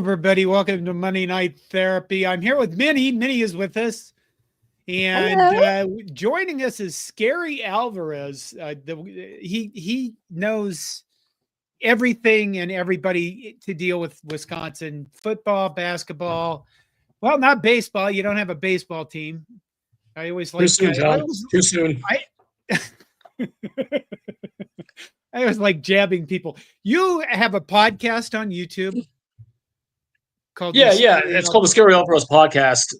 everybody. Welcome to Monday Night Therapy. I'm here with Minnie. Minnie is with us. And joining us is Scary Alvarez. He knows everything and everybody to deal with Wisconsin football, basketball. Well, not baseball. You don't have a baseball team. I always like too soon, Tom. Too soon. I was like jabbing people. You have a podcast on YouTube called it's called the Scary Alvarez podcast.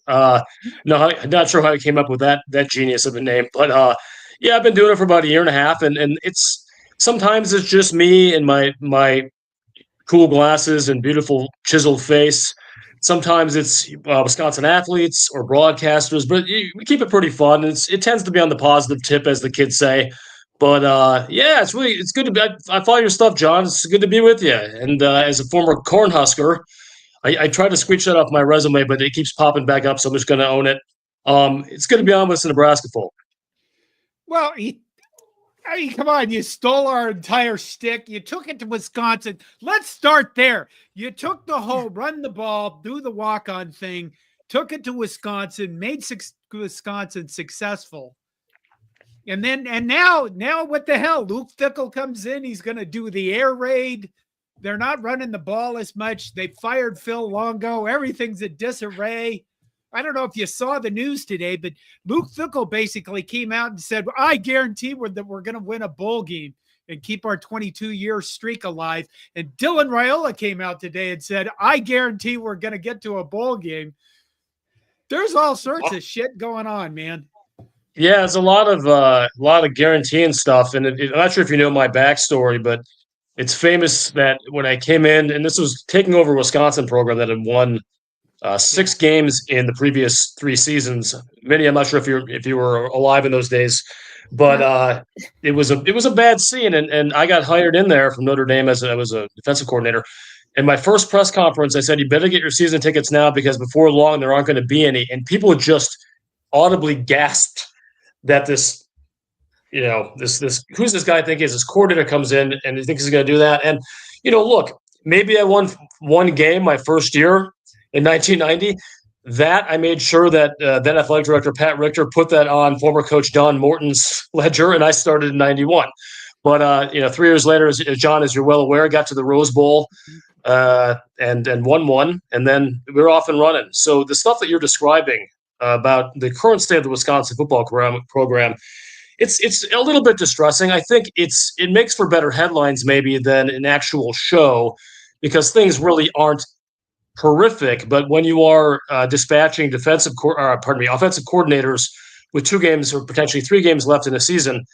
No, I'm not sure how I came up with that genius of a name, but I've been doing it for about a year and a half, and it's sometimes it's just me and my cool glasses and beautiful chiseled face. Sometimes it's Wisconsin athletes or broadcasters, but we keep it pretty fun. It tends to be on the positive tip, as the kids say. But it's good to be. I follow your stuff, John. It's good to be with you. And as a former Cornhusker, I tried to screech that off my resume, but it keeps popping back up, so I'm just going to own it. It's good to be on with the Nebraska folk. Well, come on. You stole our entire shtick. You took it to Wisconsin. Let's start there. You took the whole run the ball, do the walk-on thing, took it to Wisconsin, made Wisconsin successful. And now what the hell? Luke Fickell comes in. He's going to do the air raid. They're not running the ball as much. They fired Phil Longo. Everything's a disarray. I don't know if you saw the news today, but Luke Fickell basically came out and said, I guarantee that we're going to win a bowl game and keep our 22-year streak alive. And Dylan Raiola came out today and said, I guarantee we're going to get to a bowl game. There's all sorts of shit going on, man. Yeah, it's a lot of guaranteeing stuff. And I'm not sure if you know my backstory, but it's famous that when I came in, and this was taking over a Wisconsin program that had won 6 games in the previous 3 seasons. Vinny, I'm not sure if you were alive in those days, but it was a bad scene, and I got hired in there from Notre Dame as I was a defensive coordinator. And my first press conference, I said, "You better get your season tickets now because before long there aren't going to be any." And people just audibly gasped that this who's this guy think is this coordinator comes in and he thinks he's going to do that. And look, maybe I won one game my first year in 1990. That I made sure that then athletic director Pat Richter put that on former coach Don Morton's ledger, and I started in 91. But 3 years later, as John, as you're well aware, got to the Rose Bowl and won one, and then we were off and running. So the stuff that you're describing about the current state of the Wisconsin football program, it's a little bit distressing. I think it makes for better headlines maybe than an actual show, because things really aren't horrific. But when you are dispatching offensive coordinators with 2 games or potentially 3 games left in a season,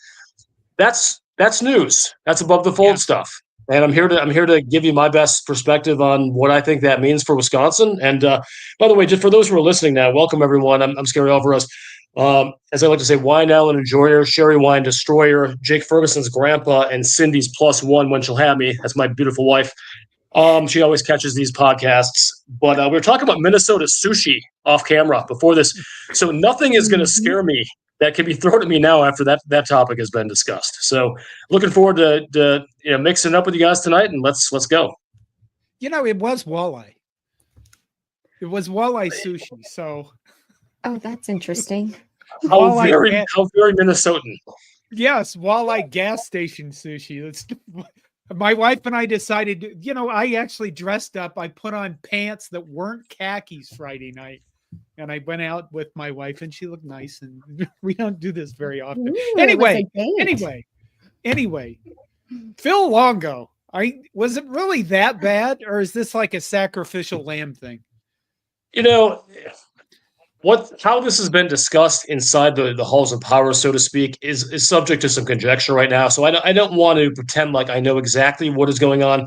that's news. That's above the fold stuff. And I'm here to give you my best perspective on what I think that means for Wisconsin. And by the way, just for those who are listening now, welcome everyone. I'm Scary Alvarez. As I like to say, wine Ellen enjoyer, sherry wine destroyer, Jake Ferguson's grandpa, and Cindy's +1 when she'll have me. That's my beautiful wife. She always catches these podcasts. But we were talking about Minnesota sushi off camera before this, so nothing is going to scare me that can be thrown at me now after that topic has been discussed. So looking forward to mixing up with you guys tonight, and let's go. It was walleye. It was walleye sushi. So, that's interesting. How very Minnesotan. Yes, walleye gas station sushi. My wife and I decided. I actually dressed up. I put on pants that weren't khakis Friday night. And I went out with my wife, and she looked nice. And we don't do this very often. Ooh, anyway, Phil Longo. Was it really that bad, or is this like a sacrificial lamb thing? How this has been discussed inside the halls of power, so to speak, is subject to some conjecture right now. So I don't want to pretend like I know exactly what is going on.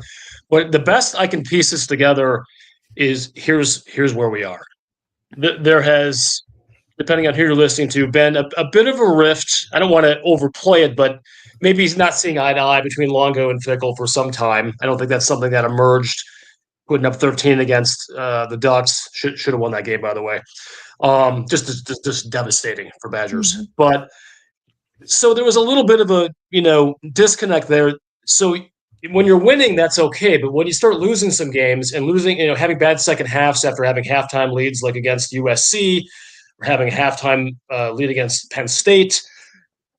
But the best I can piece this together is here's where we are. There has, depending on who you're listening to, been a bit of a rift. I don't want to overplay it, but maybe he's not seeing eye to eye between Longo and Fickell for some time. I don't think that's something that emerged putting up 13 against the Ducks. Should have won that game, by the way. Just devastating for Badgers. Mm-hmm. But so there was a little bit of a disconnect there. So when you're winning, that's okay. But when you start losing some games and losing, having bad second halves after having halftime leads like against USC or having a halftime lead against Penn State,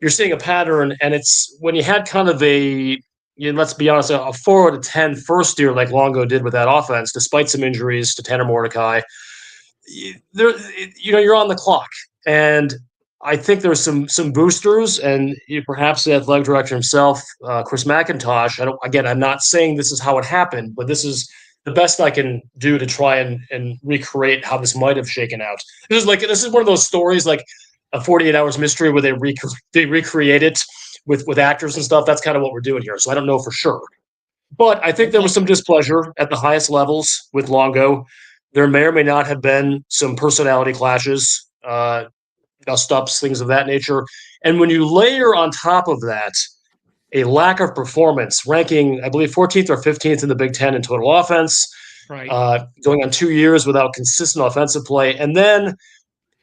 you're seeing a pattern. And it's when you had kind of let's be honest, a 4 out of 10 first year like Longo did with that offense, despite some injuries to Tanner Mordecai, you're on the clock. And I think there's some boosters, and perhaps the athletic director himself, Chris McIntosh. I'm not saying this is how it happened, but this is the best I can do to try and recreate how this might have shaken out. This is one of those stories like a 48 Hours Mystery where they recreate it with actors and stuff. That's kind of what we're doing here. So I don't know for sure, but I think there was some displeasure at the highest levels with Longo. There may or may not have been some personality clashes. Dust-ups, things of that nature. And when you layer on top of that a lack of performance, ranking, I believe, 14th or 15th in the Big Ten in total offense, right, going on 2 years without consistent offensive play, and then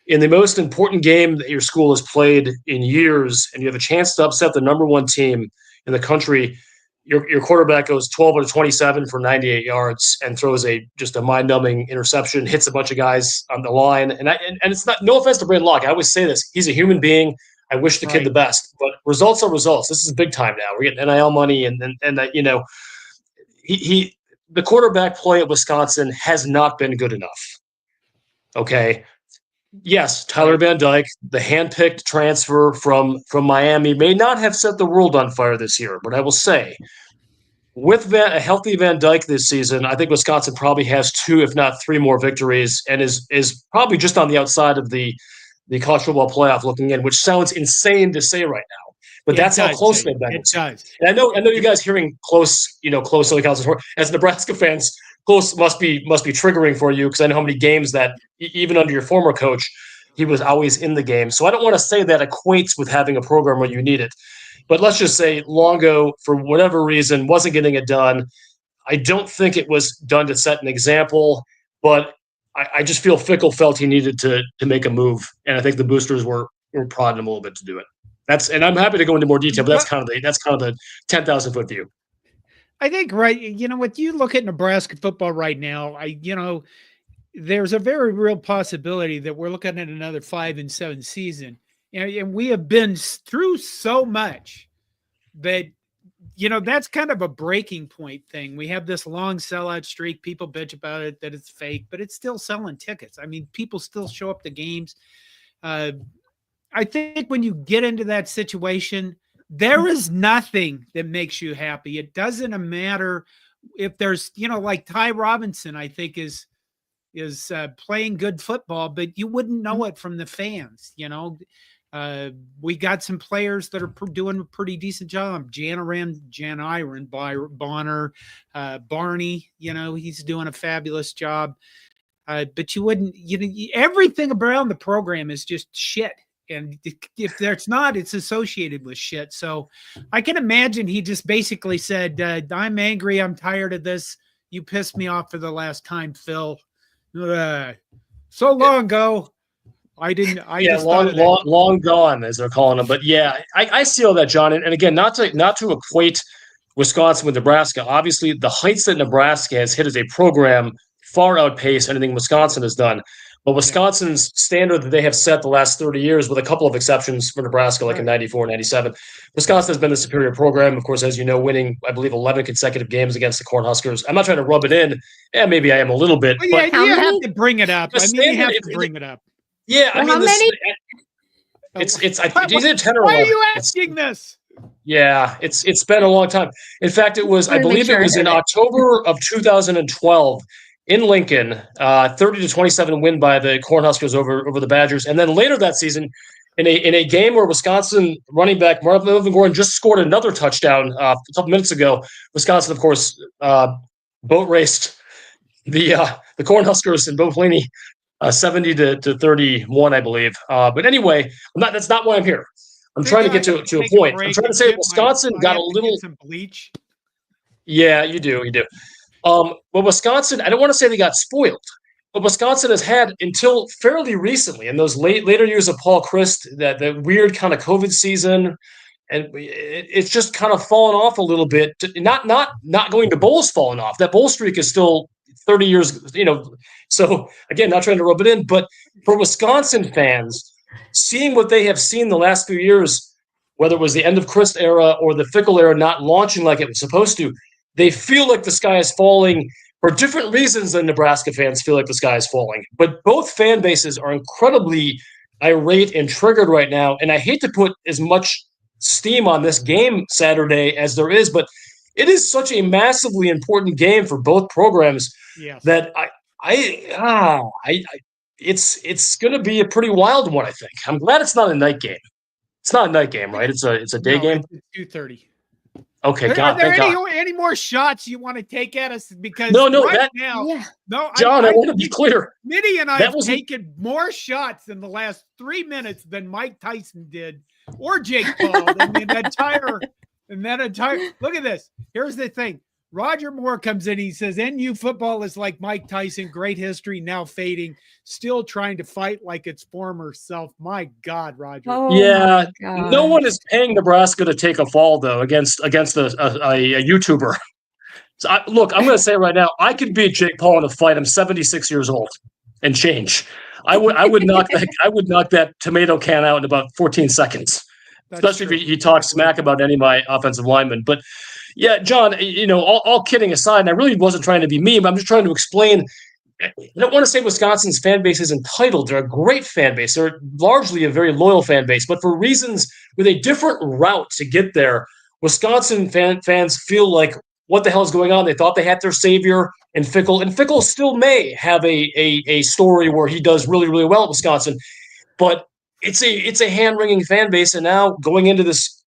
in the most important game that your school has played in years, and you have a chance to upset the number one team in the country, your quarterback goes 12 out of 27 for 98 yards and throws just a mind-numbing interception, hits a bunch of guys on the line. And it's not, no offense to Braden Locke, I always say this. He's a human being. I wish the kid the best, but results are results. This is big time now. We're getting NIL money, and the quarterback play at Wisconsin has not been good enough. Okay. Yes, Tyler Van Dyke, the handpicked transfer from Miami, may not have set the world on fire this year, but I will say, with a healthy Van Dyke this season, I think Wisconsin probably has 2, if not 3 more victories, and is probably just on the outside of the college football playoff looking in, which sounds insane to say right now, but that's how close they've been. It does. And I know you guys hearing close Southern Cal as Nebraska fans. Close must be triggering for you, because I know how many games that even under your former coach, he was always in the game. So I don't want to say that equates with having a program where you need it. But let's just say Longo, for whatever reason, wasn't getting it done. I don't think it was done to set an example, but I just feel Fickell felt he needed to make a move, and I think the boosters were prodding him a little bit to do it. And I'm happy to go into more detail, but that's kind of the 10,000-foot view. I think, right, when you look at Nebraska football right now, there's a very real possibility that we're looking at another 5-7 season. And we have been through so much that, that's kind of a breaking point thing. We have this long sellout streak. People bitch about it, that it's fake, but it's still selling tickets. I mean, people still show up to games. I think when you get into that situation, there is nothing that makes you happy. It doesn't matter if there's, like Ty Robinson, I think is playing good football, but you wouldn't know it from the fans. We got some players that are doing a pretty decent job. Janiran, Bonner, Barney, he's doing a fabulous job. But you wouldn't, everything around the program is just shit. And if there's not, it's associated with shit. So I can imagine he just basically said, I'm angry. I'm tired of this. You pissed me off for the last time, Phil. So long ago. Long gone, as they're calling him. But yeah, I see all that, John. And again, not to equate Wisconsin with Nebraska. Obviously, the heights that Nebraska has hit as a program far outpace anything Wisconsin has done. But Wisconsin's standard that they have set the last 30 years, with a couple of exceptions for Nebraska, like in 94, 97, Wisconsin has been the superior program. Of course, as you know, winning, I believe, 11 consecutive games against the Cornhuskers. I'm not trying to rub it in. Yeah, maybe I am a little bit. Well, yeah, you have to bring it up. You have to bring it up. Yeah, well, how many? It's 10 or 11. Why are you asking this? Yeah, it's been a long time. In fact, it was, I believe it was in October of 2012 in Lincoln, 30-27 win by the Cornhuskers over the Badgers. And then later that season, in a game where Wisconsin running back Melvin Gordon just scored another touchdown a couple minutes ago, Wisconsin, of course, boat raced the Cornhuskers and Bo Pelini 70-31, I believe. But anyway, that's not why I'm here. I'm trying to get to a point. I'm trying to say Wisconsin got a little some bleach. Yeah, you do. But Wisconsin, I don't want to say they got spoiled, but Wisconsin has had, until fairly recently, in those later years of Paul Chryst, that weird kind of COVID season, and it's just kind of fallen off a little bit. Not going to bowls falling off. That bowl streak is still 30 years, So again, not trying to rub it in, but for Wisconsin fans, seeing what they have seen the last few years, whether it was the end of Chris era or the Fickell era not launching like it was supposed to, they feel like the sky is falling for different reasons than Nebraska fans feel like the sky is falling. But both fan bases are incredibly irate and triggered right now. And I hate to put as much steam on this game Saturday as there is, but it is such a massively important game for both programs that it's going to be a pretty wild one. I think. I'm glad it's not a night game. It's not a night game, right? It's a day game. It's 2:30. Okay, Are there any more shots you want to take at us? Because now, John, I want to be clear. Mitty and I have taken more shots in the last 3 minutes than Mike Tyson did, or Jake Paul. Look at this. Here's the thing. Roger Moore comes in. He says, NU football is like Mike Tyson, great history, now fading, still trying to fight like its former self. My God, Roger. Oh, yeah. No one is paying Nebraska to take a fall, though, against a YouTuber. So look, I'm going to say right now, I could beat Jake Paul in a fight. I'm 76 years old and change. I would knock that tomato can out in about 14 seconds. Especially if he talks smack about any of my offensive linemen. But yeah, John, all kidding aside, and I really wasn't trying to be mean, but I'm just trying to explain. I don't want to say Wisconsin's fan base is entitled. They're a great fan base. They're largely a very loyal fan base, but for reasons with a different route to get there, Wisconsin fans feel like, what the hell is going on? They thought they had their savior in Fickell, and Fickell still may have a story where he does really, really well at Wisconsin, but it's a hand-wringing fan base, and now going into this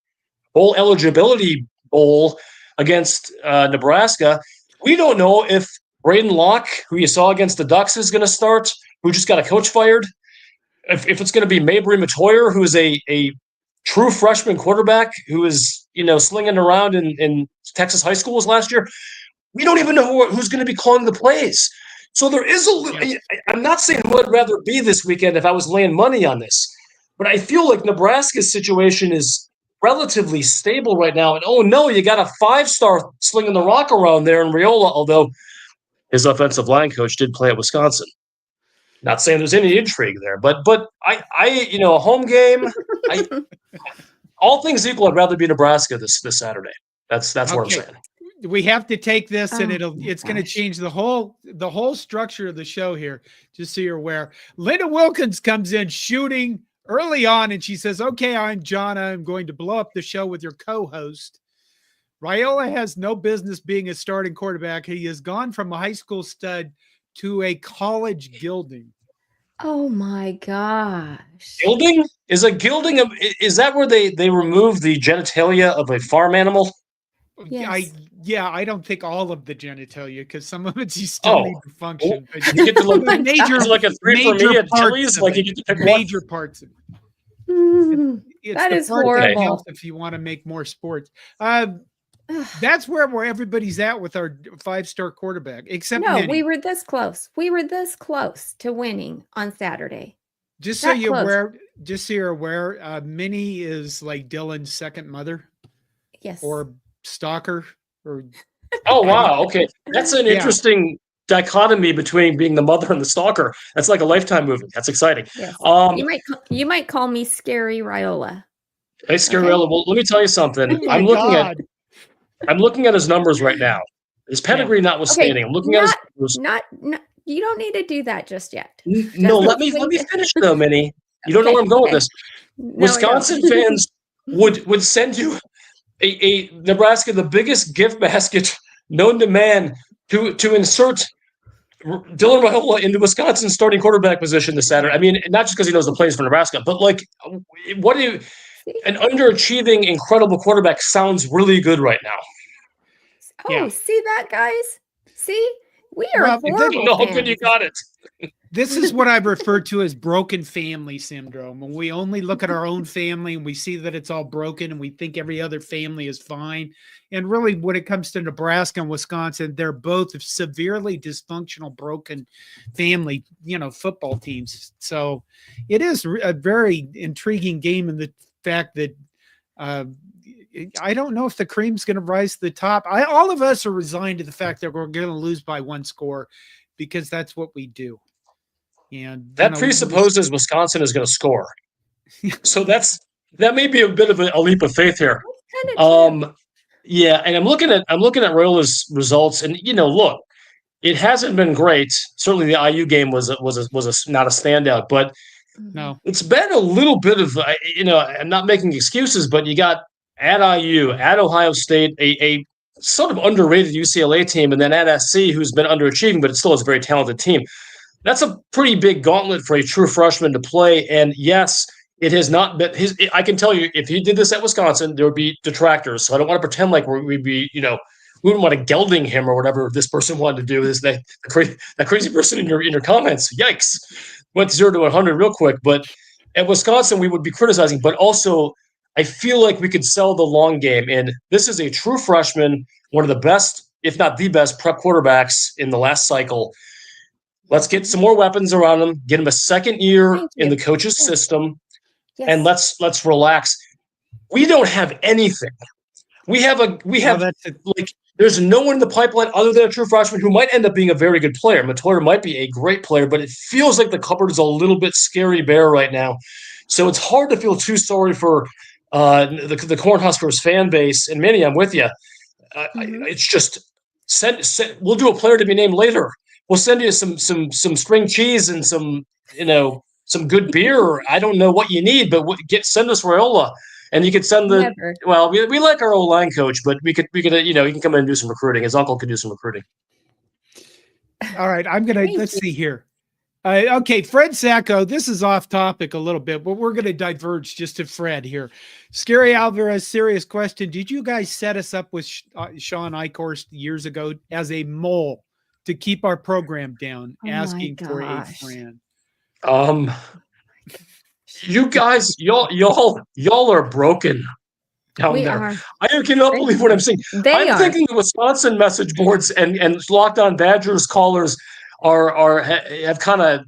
bowl eligibility bowl against Nebraska, we don't know if Braden Locke, who you saw against the Ducks, is going to start, who just got a coach fired. If it's going to be Mabry Matoyer, who is a true freshman quarterback who is slinging around in Texas high schools last year, we don't even know who's going to be calling the plays. So there is I'm not saying who I'd rather be this weekend if I was laying money on this, but I feel like Nebraska's situation is relatively stable right now. And, oh, no, you got a 5-star slinging the rock around there in Raiola, although his offensive line coach did play at Wisconsin. Not saying there's any intrigue there, but a home game, all things equal, I'd rather be Nebraska this Saturday. That's what I'm saying. We have to take this, and it's going to change the whole structure of the show here, just so you're aware. Linda Wilkins comes in shooting early on, and she says, okay, I'm John. I'm going to blow up the show with your co-host. Raiola has no business being a starting quarterback. He has gone from a high school stud to a college gilding. Oh, my gosh. Gilding? Is that where they remove the genitalia of a farm animal? Yes. I don't think all of the genitalia, because some of it you still need to function. But you get to look like a 3 for me at Chili's, like you get to pick major parts of it. It's that is horrible. If you want to make more sports, that's where everybody's at with our 5-star quarterback. Except no, Minnie. we were this close. We were this close to winning on Saturday. Just so you're aware, Minnie is like Dylan's second mother. Yes. Or stalker. Or oh wow, okay, that's an interesting dichotomy between being the mother and the stalker. That's like a Lifetime movie. That's exciting. Yes. You might call me Scary Raiola. Hey, Scary Raiola. Well, let me tell you something. Oh I'm looking at his numbers right now. His pedigree notwithstanding. I'm looking at his numbers. You don't need to do that just yet. No, let me finish though, Minnie. You don't know where I'm going with this. No, Wisconsin fans would send you a Nebraska, the biggest gift basket known to man, to insert Dylan Raiola into Wisconsin's starting quarterback position this Saturday. I mean, not just because he knows the plays for Nebraska, but like, an underachieving, incredible quarterback sounds really good right now. Oh, see that, guys? See? We are horrible. No, how good you got it. This is what I've referred to as broken family syndrome. When we only look at our own family and we see that it's all broken and we think every other family is fine. And really, when it comes to Nebraska and Wisconsin, they're both severely dysfunctional, broken family, football teams. So it is a very intriguing game in the fact that I don't know if the cream's going to rise to the top. All of us are resigned to the fact that we're going to lose by one score because that's what we do. And that presupposes Wisconsin is going to score. So that may be a bit of a leap of faith here. Yeah, and I'm looking at Raiola's results, and look, it hasn't been great. Certainly, the IU game was not a standout, but no, it's been a little bit of I'm not making excuses, but you got at IU, at Ohio State, a sort of underrated UCLA team, and then at SC, who's been underachieving, but it still is a very talented team. That's a pretty big gauntlet for a true freshman to play. And yes, it has not been his. I can tell you, if he did this at Wisconsin, there would be detractors. So I don't want to pretend like we'd be, we wouldn't want to gelding him or whatever this person wanted to do. That crazy person in your comments. Yikes! Went 0 to 100 real quick. But at Wisconsin, we would be criticizing. But also, I feel like we could sell the long game. And this is a true freshman, one of the best, if not the best, prep quarterbacks in the last cycle. Let's get some more weapons around him, get him a second year in the coach's system, and let's relax. We don't have anything. There's no one in the pipeline other than a true freshman who might end up being a very good player. Matoya might be a great player, but it feels like the cupboard is a little bit scary bare right now. So it's hard to feel too sorry for the Cornhuskers fan base. And Minnie, I'm with you. It's just we'll do a player to be named later. We'll send you some string cheese and some good beer. I don't know what you need, but send us Raiola, and you could send we like our O-line coach, but we could he can come in and do some recruiting. His uncle could do some recruiting. All right, let's see here. Okay, Fred Sacco, this is off topic a little bit, but we're going to diverge just to Fred here. Scary Alvarez, serious question. Did you guys set us up with Sean Eichhorst years ago as a mole to keep our program down, asking for a friend? You guys, y'all are broken down there. I cannot believe what I'm saying. I'm thinking the Wisconsin message boards and Locked On Badgers callers have kind of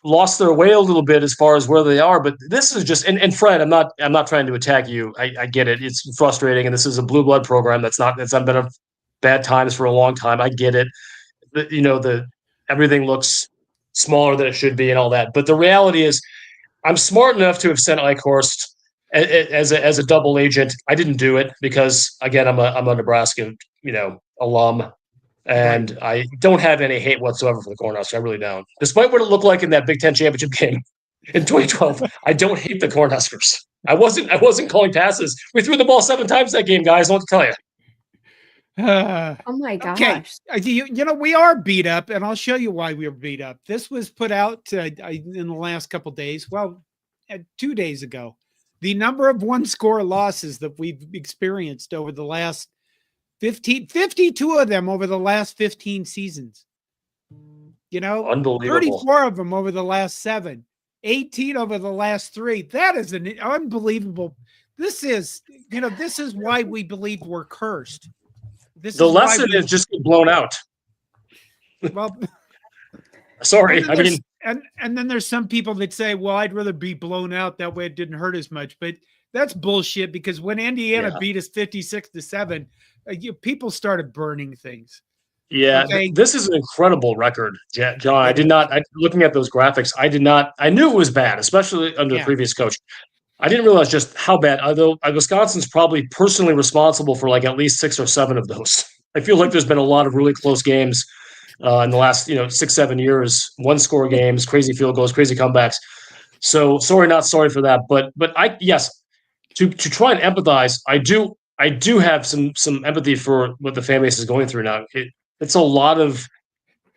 lost their way a little bit as far as where they are. But this is just and Fred, I'm not trying to attack you. I get it. It's frustrating, and this is a blue blood program that's been a bad times for a long time. I get it. Everything looks smaller than it should be and all that. But the reality is, I'm smart enough to have sent Eichhorst as a double agent. I didn't do it because, again, I'm a Nebraska alum, and I don't have any hate whatsoever for the Cornhuskers. I really don't. Despite what it looked like in that Big Ten championship game in 2012, I don't hate the Cornhuskers. I wasn't calling passes. We threw the ball 7 times that game, guys. I want to tell you. Oh my gosh. Okay. We are beat up, and I'll show you why we were beat up. This was put out in the last couple of days. Well, 2 days ago. The number of one-score losses that we've experienced over the last 52 of them over the last 15 seasons. Unbelievable. 34 of them over the last 7, 18 over the last 3. That is an unbelievable. This is why we believe we're cursed. The lesson is just get blown out. Well, sorry. And then there's some people that say, well, I'd rather be blown out. That way it didn't hurt as much. But that's bullshit, because when Indiana beat us 56-7, people started burning things. Yeah, okay. This is an incredible record, John. Looking at those graphics, I knew it was bad, especially under the previous coach. I didn't realize just how bad, although Wisconsin's probably personally responsible for like at least 6 or 7 of those. I feel like there's been a lot of really close games in the last 6-7 years, one-score games, crazy field goals, crazy comebacks. So not sorry for that. But to try and empathize, I do have some empathy for what the fan base is going through now. It's a lot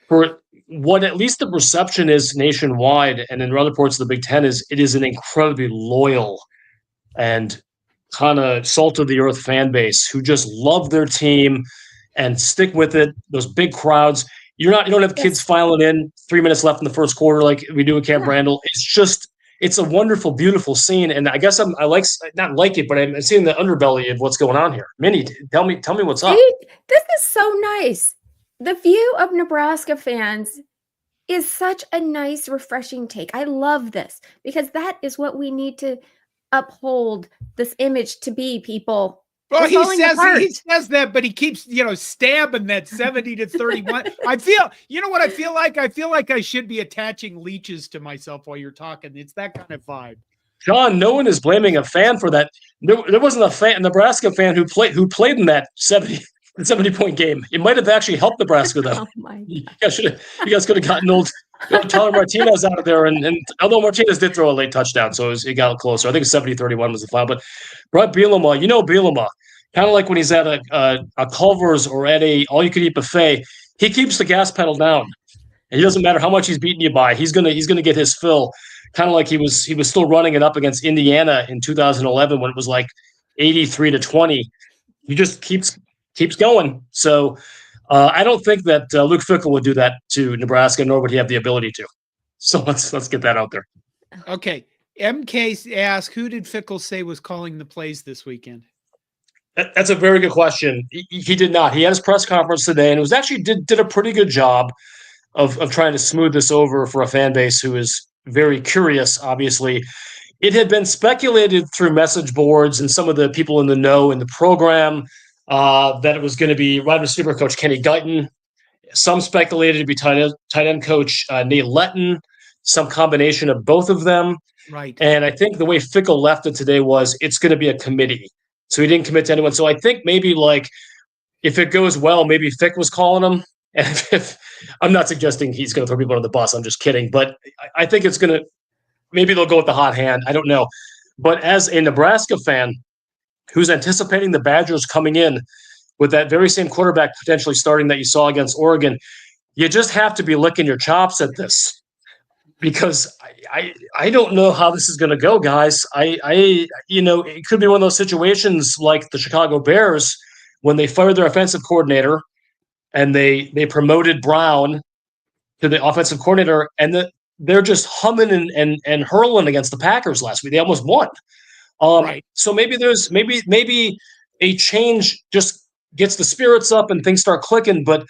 for what at least the perception is nationwide and in other parts of the Big Ten is it is an incredibly loyal and kind of salt of the earth fan base who just love their team and stick with it. Those big crowds. You don't have kids filing in 3 minutes left in the first quarter like we do at Camp Randall. It's a wonderful, beautiful scene. And I guess I'm seeing the underbelly of what's going on here. Minnie, tell me what's up. This is so nice. The view of Nebraska fans is such a nice, refreshing take. I love this because that is what we need to uphold this image to be, people. Well, We're falling apart. he says that, but he keeps, stabbing that 70-31. I feel, what I feel like? I feel like I should be attaching leeches to myself while you're talking. It's that kind of vibe. John, no one is blaming a fan for that. There wasn't a Nebraska fan who played in that 70-point game. It might have actually helped Nebraska, though. Oh my God. You guys could have gotten old Tyler Martinez out of there. And although Martinez did throw a late touchdown, so it got closer. I think 70-31 was the final. But Brett Bielema, Bielema, kind of like when he's at a Culver's or at a all-you-can-eat buffet, he keeps the gas pedal down. And it doesn't matter how much he's beating you by. He's gonna get his fill. Kind of like he was still running it up against Indiana in 2011 when it was like 83-20. He just keeps going. So I don't think that Luke Fickell would do that to Nebraska, nor would he have the ability to. So let's get that out there. Okay. MK asked, who did Fickell say was calling the plays this weekend? That's a very good question. He did not. He had his press conference today, and it was actually did a pretty good job of trying to smooth this over for a fan base who is very curious, obviously. It had been speculated through message boards and some of the people in the know in the program that it was going to be wide receiver coach Kenny Guyton. Some speculated to be tight end coach Nate Letton, some combination of both of them. Right. And I think the way Fickell left it today was it's going to be a committee. So he didn't commit to anyone. So I think maybe if it goes well, maybe Fick was calling him. And if I'm not suggesting he's going to throw people on the bus, I'm just kidding. But I think it's going to maybe they'll go with the hot hand. I don't know. But as a Nebraska fan who's anticipating the Badgers coming in with that very same quarterback potentially starting that you saw against Oregon, you just have to be licking your chops at this because I don't know how this is going to go, guys. It could be one of those situations like the Chicago Bears when they fired their offensive coordinator and they promoted Brown to the offensive coordinator, and they're just humming and hurling against the Packers last week. They almost won. Right. So maybe there's maybe a change just gets the spirits up and things start clicking. But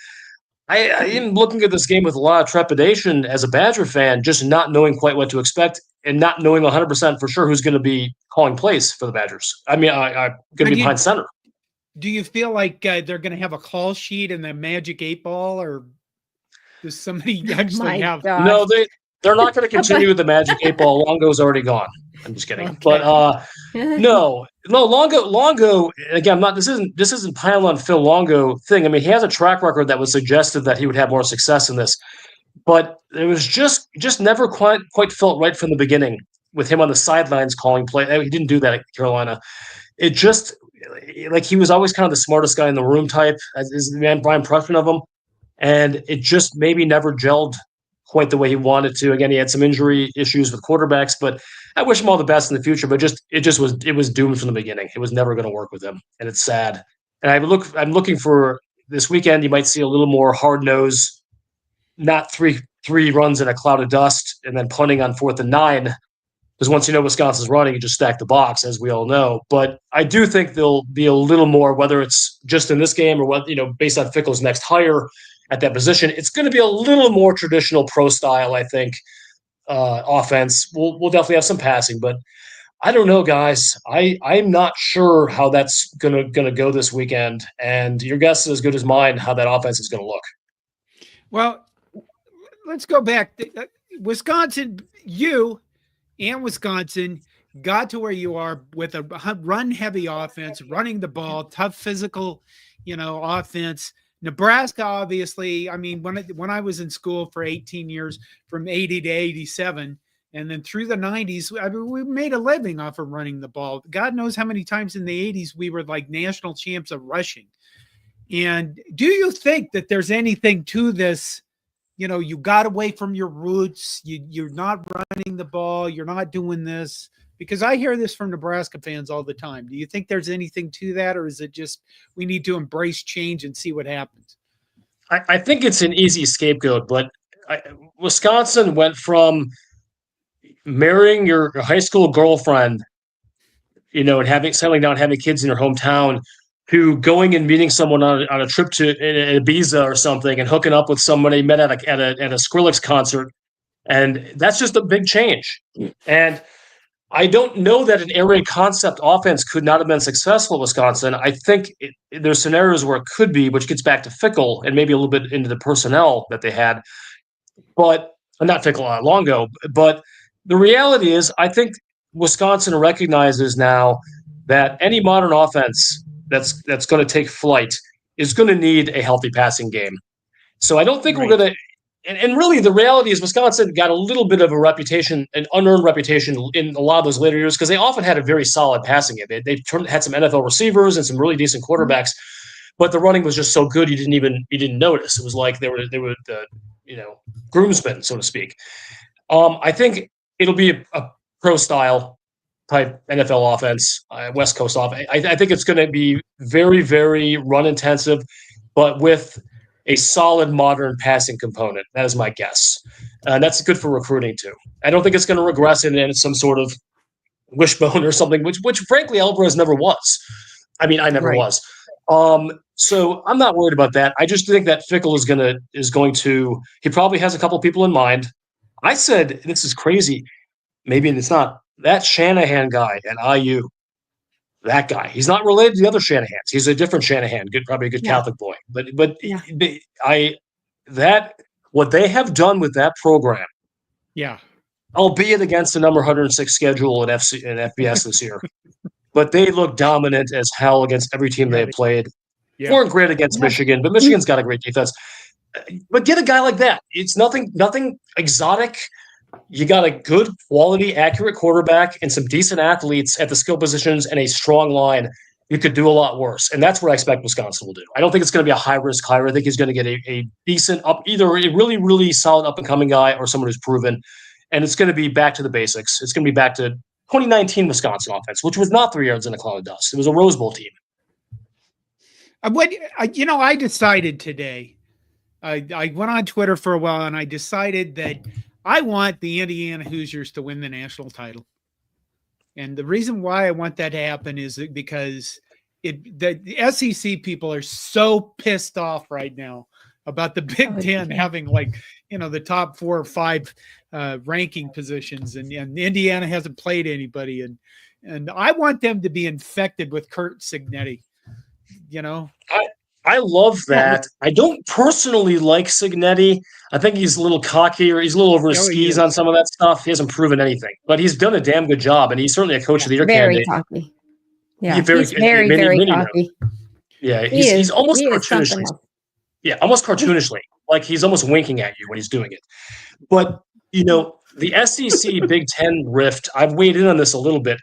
I am looking at this game with a lot of trepidation as a Badger fan, just not knowing quite what to expect and not knowing 100% for sure who's going to be calling plays for the Badgers. I mean, I'm going to be behind center. Do you feel like they're going to have a call sheet and the magic 8-ball, or does somebody actually have? Gosh. No, they're not going to continue with the magic 8-ball. Longo's already gone. I'm just kidding. Okay. But no, Longo. Again, this isn't piling on Phil Longo thing. I mean, he has a track record that was suggestive that he would have more success in this, but it was just never quite felt right from the beginning with him on the sidelines calling play. He didn't do that at Carolina. It just he was always kind of the smartest guy in the room type, as is my impression of him, and it just maybe never gelled quite the way he wanted to. Again, he had some injury issues with quarterbacks, but I wish him all the best in the future. But it was doomed from the beginning. It was never going to work with him, and it's sad. And I'm looking for this weekend. You might see a little more hard nose, not three runs in a cloud of dust, and then punting on 4th and 9. Because once you know Wisconsin's running, you just stack the box, as we all know. But I do think there'll be a little more, whether it's just in this game or what based on Fickell's next hire at that position, it's going to be a little more traditional pro style, I think, offense. We'll definitely have some passing, but I don't know, guys. I'm not sure how that's gonna go this weekend, and your guess is as good as mine how that offense is going to look. Well, let's go back. Wisconsin, you and Wisconsin got to where you are with a run-heavy offense, running the ball, tough physical, offense. Nebraska, obviously, I mean, when I was in school for 18 years, from 80 to 87, and then through the 90s, we made a living off of running the ball. God knows how many times in the 80s we were like national champs of rushing. And do you think that there's anything to this? You got away from your roots. You're not running the ball. You're not doing this. Because I hear this from Nebraska fans all the time. Do you think there's anything to that, or is it just we need to embrace change and see what happens? I think it's an easy scapegoat, but Wisconsin went from marrying your high school girlfriend, and settling down, having kids in your hometown, to going and meeting someone on a trip to Ibiza or something and hooking up with somebody met at a Skrillex concert. And that's just a big change. And I don't know that an air raid concept offense could not have been successful at Wisconsin. I think there's scenarios where it could be, which gets back to Fickell and maybe a little bit into the personnel that they had, but not Fickell, Longo. But the reality is, I think Wisconsin recognizes now that any modern offense that's going to take flight is going to need a healthy passing game. So I don't think we're going to. And really, the reality is Wisconsin got a little bit of a reputation, an unearned reputation in a lot of those later years because they often had a very solid passing game. They had some NFL receivers and some really decent quarterbacks, but the running was just so good you didn't notice. It was like they were the groomsmen, so to speak. I think it'll be a pro style type NFL offense, West Coast offense. I think it's going to be very, very run intensive, but with a solid modern passing component. That is my guess. And that's good for recruiting too. I don't think it's going to regress into some sort of wishbone or something, which frankly Alvarez never was. I mean, I never was. So I'm not worried about that. I just think that Fickell is going to. He probably has a couple people in mind. I said this is crazy. Maybe it's not that Shanahan guy at IU. That guy. He's not related to the other Shanahans. He's a different Shanahan. Probably a good Catholic boy. But what they have done with that program. Yeah. Albeit against the number 106 schedule in FBS this year. But they look dominant as hell against every team they have played. Yeah. Weren't great against Michigan, but Michigan's got a great defense. But get a guy like that. It's nothing exotic. You got a good, quality, accurate quarterback and some decent athletes at the skill positions and a strong line. You could do a lot worse. And that's what I expect Wisconsin will do. I don't think it's going to be a high-risk hire. I think he's going to get a decent either a really, really solid up-and-coming guy or someone who's proven. And it's going to be back to the basics. It's going to be back to 2019 Wisconsin offense, which was not 3 yards in a cloud of dust. It was a Rose Bowl team. I decided today, I went on Twitter for a while and I decided that I want the Indiana Hoosiers to win the national title. And the reason why I want that to happen is because the SEC people are so pissed off right now about the Big Ten having the top 4 or 5 ranking positions, and Indiana hasn't played anybody. And I want them to be infected with Curt Cignetti, I love that. I don't personally like Cignetti. I think he's a little cocky or he's a little over his skis on some of that stuff. He hasn't proven anything, but he's done a damn good job, and he's certainly a coach of the year candidate. Cocky. Yeah, he's very cocky. Yeah, he's almost cartoonishly. Yeah, almost cartoonishly. Like he's almost winking at you when he's doing it. But, the SEC Big Ten rift, I've weighed in on this a little bit.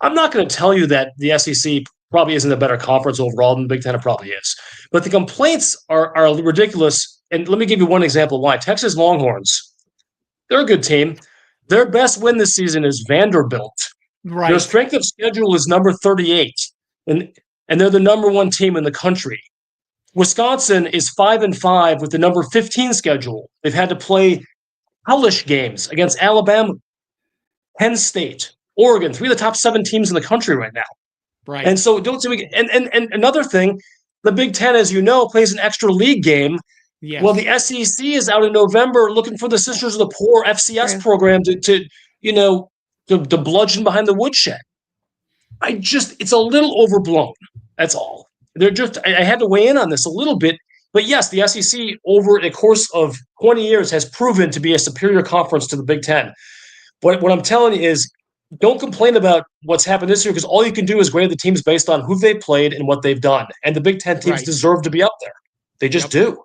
I'm not going to tell you that the SEC probably isn't a better conference overall than the Big Ten. It probably is. But the complaints are ridiculous. And let me give you one example why. Texas Longhorns, they're a good team. Their best win this season is Vanderbilt. Right. Their strength of schedule is number 38. And they're the number 1 team in the country. Wisconsin is 5-5 with the number 15 schedule. They've had to play hellish games against Alabama, Penn State, Oregon, 3 of the top 7 teams in the country right now. Right. And so and another thing, the Big Ten, as you know, plays an extra league game. Yes. Well, the SEC is out in November looking for the Sisters of the Poor FCS program to bludgeon behind the woodshed. It's a little overblown. That's all. I had to weigh in on this a little bit. But yes, the SEC over a course of 20 years has proven to be a superior conference to the Big Ten. But what I'm telling you is, don't complain about what's happened this year because all you can do is grade the teams based on who they played and what they've done. And the Big Ten teams deserve to be up there. They just do.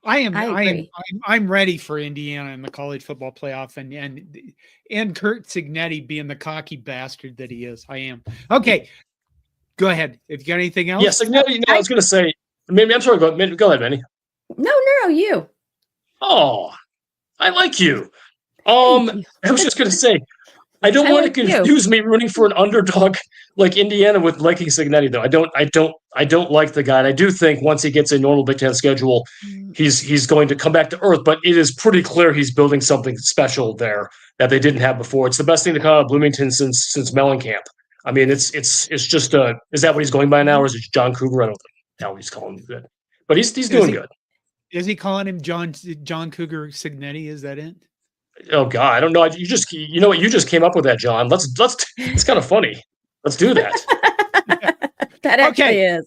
I'm ready for Indiana in the college football playoff and Curt Cignetti being the cocky bastard that he is. I am. Okay. Go ahead. If you got anything else. Yeah, Cignetti, I was going to say, maybe I'm sorry. Go ahead, Manny. No, you. Oh, I like you. I was just going to say, I don't want to confuse me rooting for an underdog like Indiana with liking Cignetti, though. I don't like the guy. And I do think once he gets a normal Big Ten schedule, he's going to come back to earth. But it is pretty clear he's building something special there that they didn't have before. It's the best thing to come out of Bloomington since Mellencamp. I mean, it's just is that what he's going by now, or is it John Cougar? I don't know how he's calling him good, but he's doing good. Is he calling him John Cougar Cignetti? Is that it? Oh God, I don't know. You know what? You just came up with that, John. It's kind of funny. Let's do that. That actually is.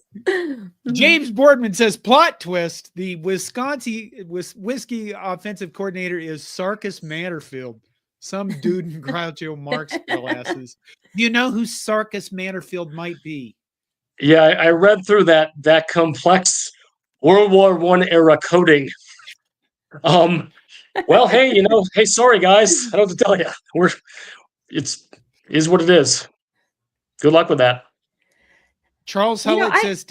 James Boardman says, plot twist: the Wisconsin whiskey offensive coordinator is Sarkis Matterfield, some dude in Groucho Marx glasses. Do you know who Sarkis Matterfield might be? Yeah, I read through that complex World War I era coding. Well, hey, sorry guys, I don't have to tell you. Is what it is. Good luck with that. Charles Hullett says,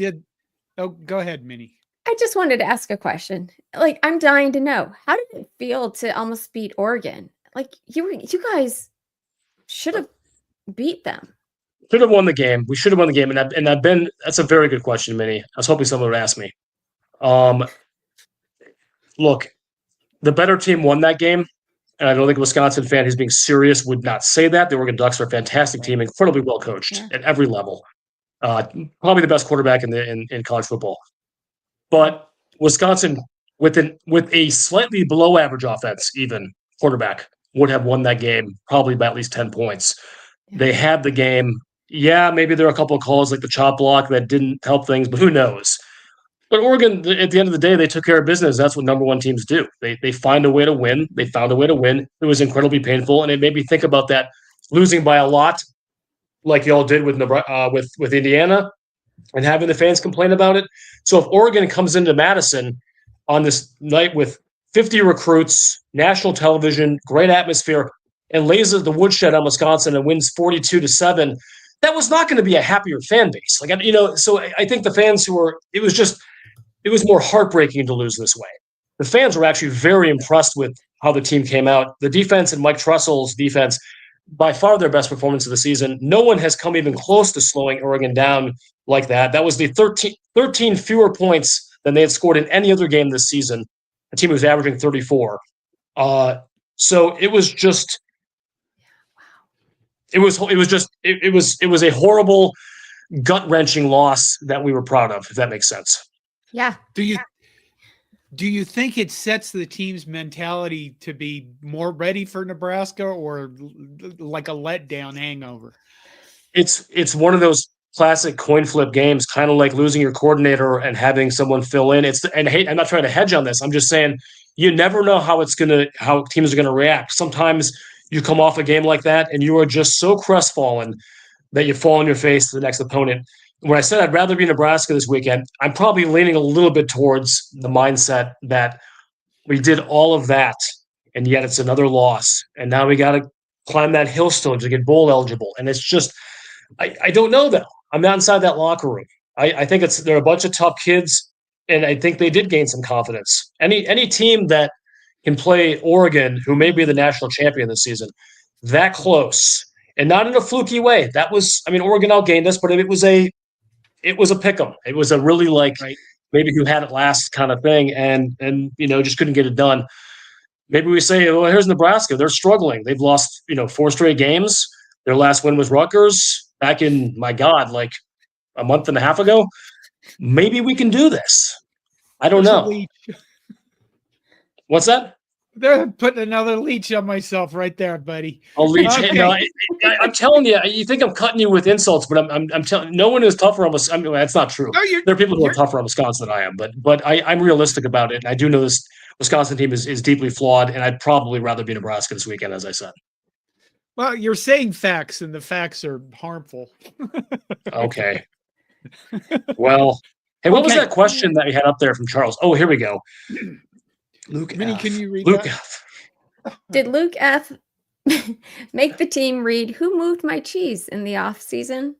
go ahead, Minnie. I just wanted to ask a question. Like, I'm dying to know, how did it feel to almost beat Oregon? Like, you guys should have beat them. Should have won the game. We should have won the game, that's a very good question, Minnie. I was hoping someone would ask me. Look, the better team won that game, and I don't think a Wisconsin fan who's being serious would not say that. The Oregon Ducks are a fantastic team, incredibly well coached at every level. Probably the best quarterback in college football. But Wisconsin, with a slightly below average offense, even quarterback, would have won that game probably by at least 10 points. They had the game. Yeah, maybe there are a couple of calls like the chop block that didn't help things, but who knows? But Oregon, at the end of the day, they took care of business. That's what number one teams do. They find a way to win. They found a way to win. It was incredibly painful, and it made me think about that losing by a lot, like y'all did with Indiana, and having the fans complain about it. So if Oregon comes into Madison on this night with 50 recruits, national television, great atmosphere, and lays the woodshed on Wisconsin and wins 42-7, that was not going to be a happier fan base. So I think the fans it was more heartbreaking to lose this way. The fans were actually very impressed with how the team came out. The defense and Mike Tressell's defense, by far their best performance of the season. No one has come even close to slowing Oregon down like that. That was the 13 fewer points than they had scored in any other game this season. A team was averaging 34. So it was just, it was a horrible, gut-wrenching loss that we were proud of, if that makes sense. Yeah. Do you think it sets the team's mentality to be more ready for Nebraska, or like a letdown hangover? It's one of those classic coin flip games, kind of like losing your coordinator and having someone fill in. I'm not trying to hedge on this. I'm just saying you never know how teams are gonna react. Sometimes you come off a game like that and you are just so crestfallen that you fall on your face to the next opponent. When I said I'd rather be Nebraska this weekend, I'm probably leaning a little bit towards the mindset that we did all of that, and yet it's another loss. And now we got to climb that hill still to get bowl eligible. And it's just, I don't know, though. I'm not inside that locker room. I think they're a bunch of tough kids, and I think they did gain some confidence. Any team that can play Oregon, who may be the national champion this season, that close, and not in a fluky way. Oregon outgained us, but it was a pick 'em. It was a really maybe who had it last kind of thing, and just couldn't get it done. Maybe we say, well, here's Nebraska. They're struggling. They've lost 4 straight games. Their last win was Rutgers back in, my God, like a month and a half ago. Maybe we can do this. I don't know. What's that? They're putting another leech on myself right there, buddy. I'll leech. Okay. No, I'm telling you. You think I'm cutting you with insults, but I'm telling. No one is tougher on Wisconsin. That's not true. No, there are people who are tougher on Wisconsin than I am, but I'm realistic about it. And I do know this Wisconsin team is deeply flawed, and I'd probably rather be Nebraska this weekend, as I said. Well, you're saying facts, and the facts are harmful. Okay. Well, hey, what was that question that we had up there from Charles? Oh, here we go. Luke Minnie, F. can you read Luke that? F. Did Luke F. make the team read "Who moved my cheese" in the off season?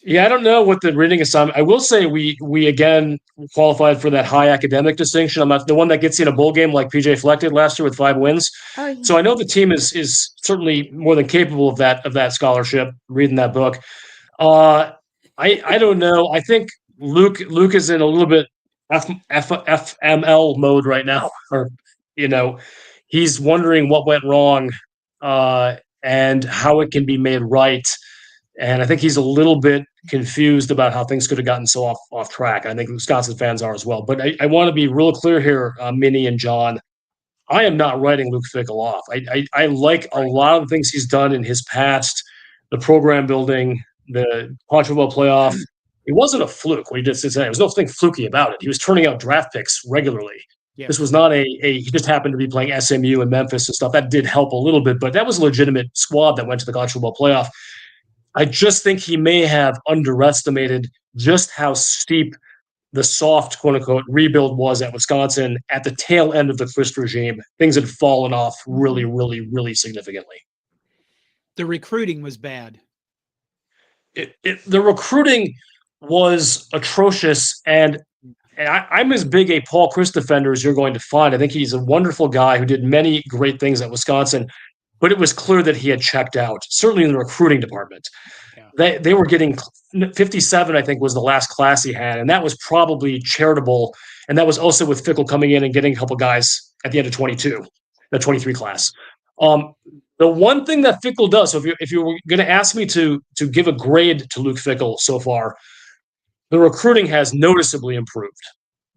Yeah, I don't know what the reading assignment. I will say we again qualified for that high academic distinction. I'm not the one that gets you in a bowl game like PJ Fleck did last year with 5 wins. Oh, yeah. So I know the team is certainly more than capable of that scholarship. Reading that book, I don't know. I think Luke is in a little bit FML mode right now, or he's wondering what went wrong and how it can be made right. And I think he's a little bit confused about how things could have gotten so off track. I think Wisconsin fans are as well. But I want to be real clear here, Minnie and John. I am not writing Luke Fickell off. I like a lot of the things he's done in his past, the program building, the college football playoff. It wasn't a fluke what he did today. There was nothing fluky about it. He was turning out draft picks regularly. Yeah. This was not he just happened to be playing SMU and Memphis and stuff. That did help a little bit, but that was a legitimate squad that went to the college football playoff. I just think he may have underestimated just how steep the soft, quote unquote, rebuild was at Wisconsin at the tail end of the Chryst regime. Things had fallen off really, really, really significantly. The recruiting was bad. The recruiting was atrocious, and I'm as big a Paul Chryst defender as you're going to find. I think he's a wonderful guy who did many great things at Wisconsin, but it was clear that he had checked out, certainly in the recruiting department. Yeah. They were getting 57, I think, was the last class he had, and that was probably charitable, and that was also with Fickell coming in and getting a couple guys at the end of 22, the 23 class. The one thing that Fickell does, so if you were going to ask me to give a grade to Luke Fickell so far, the recruiting has noticeably improved.